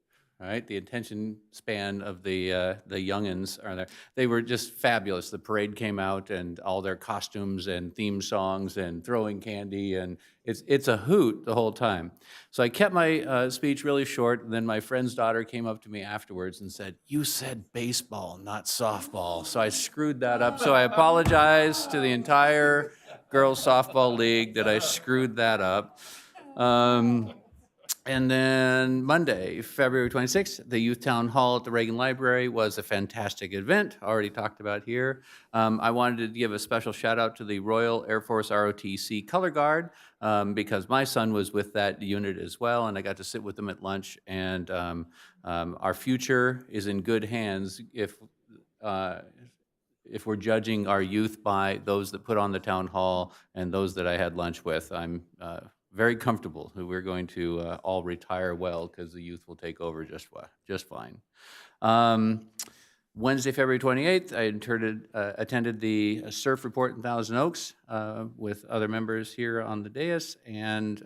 Right, the attention span of the youngins are there. They were just fabulous. The parade came out, and all their costumes and theme songs and throwing candy, and it's a hoot the whole time. So I kept my speech really short. And then my friend's daughter came up to me afterwards and said, "You said baseball, not softball." So I screwed that up. So I apologize to the entire girls softball league that I screwed that up. And then Monday, February 26th, the Youth Town Hall at the Reagan Library was a fantastic event, already talked about here. I wanted to give a special shout out to the Royal Air Force ROTC Color Guard because my son was with that unit as well, and I got to sit with them at lunch. And our future is in good hands if we're judging our youth by those that put on the town hall and those that I had lunch with. I'm very comfortable that we're going to all retire well because the youth will take over just fine. Wednesday, February 28th, I attended the Surf Report in Thousand Oaks with other members here on the dais, and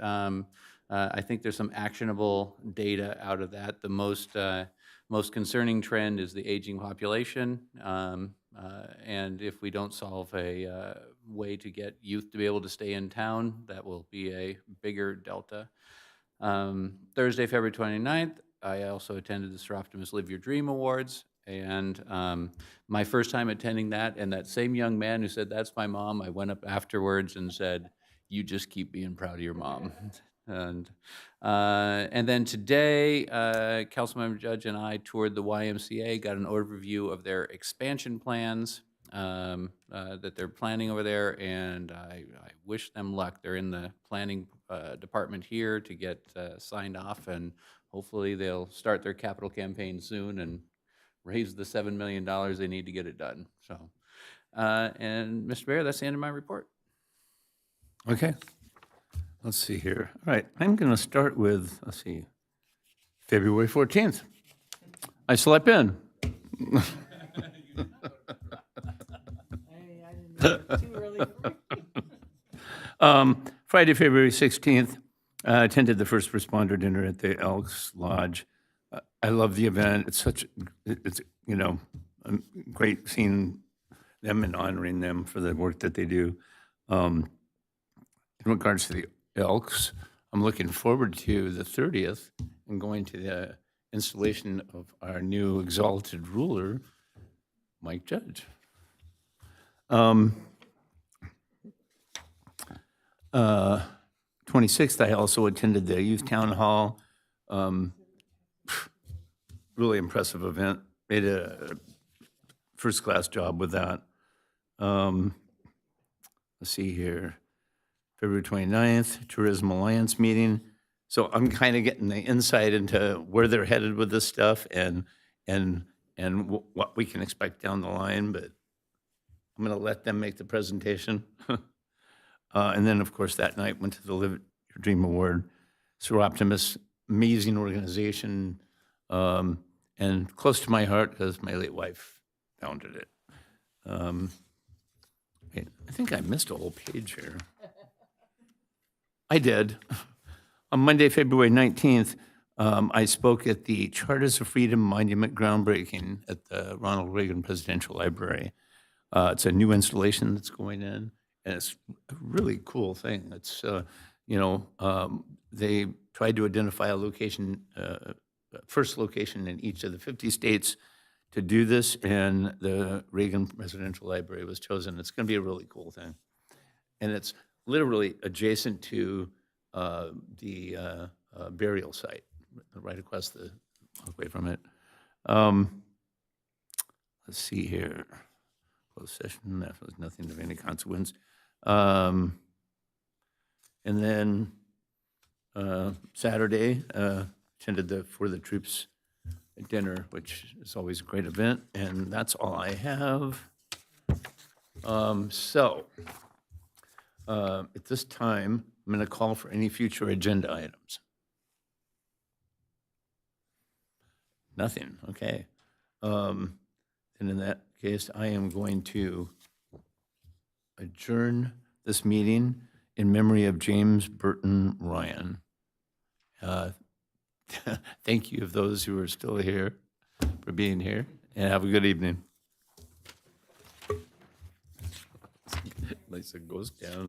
I think there's some actionable data out of that. The most concerning trend is the aging population, and if we don't solve a way to get youth to be able to stay in town, that will be a bigger delta. Thursday, February 29th, I also attended the Sir Optimus Live Your Dream Awards, and my first time attending that, and that same young man who said, "That's my mom," I went up afterwards and said, "You just keep being proud of your mom." And then today, Councilmember Judge and I toured the YMCA, got an overview of their expansion plans that they're planning over there, and I wish them luck. They're in the planning department here to get signed off, and hopefully they'll start their capital campaign soon and raise the $7 million they need to get it done. So, and Mr. Mayor, that's the end of my report. Okay. Let's see here. All right, I'm going to start with, let's see, February 14th. I slept in. Friday, February 16th, I attended the first responder dinner at the Elks Lodge. I love the event. It's great seeing them and honoring them for the work that they do. In regards to the Elks, I'm looking forward to the 30th and going to the installation of our new exalted ruler, Mike Judge. 26th, I also attended the Youth Town Hall. Really impressive event. Made a first-class job with that. Let's see here. February 29th, Tourism Alliance meeting. So I'm kind of getting the insight into where they're headed with this stuff and what we can expect down the line, but I'm going to let them make the presentation. And then, of course, that night went to the Live Your Dream Award. Sir Optimus, amazing organization. and close to my heart because my late wife founded it. Wait, I think I missed a whole page here. I did. On Monday, February 19th, I spoke at the Charters of Freedom Monument groundbreaking at the Ronald Reagan Presidential Library. It's a new installation that's going in, and it's a really cool thing. It's, they tried to identify a location, first location in each of the 50 states to do this, and the Reagan Presidential Library was chosen. It's going to be a really cool thing. And it's literally adjacent to the burial site, right across the way from it. Let's see here. Closed session, that was nothing of any consequence. And then Saturday, attended the For the Troops dinner, which is always a great event, and that's all I have. At this time, I'm going to call for any future agenda items. Nothing, okay. And in that case, I am going to adjourn this meeting in memory of James Burton Ryan. Thank you of those who are still here for being here, and have a good evening. Lisa goes down.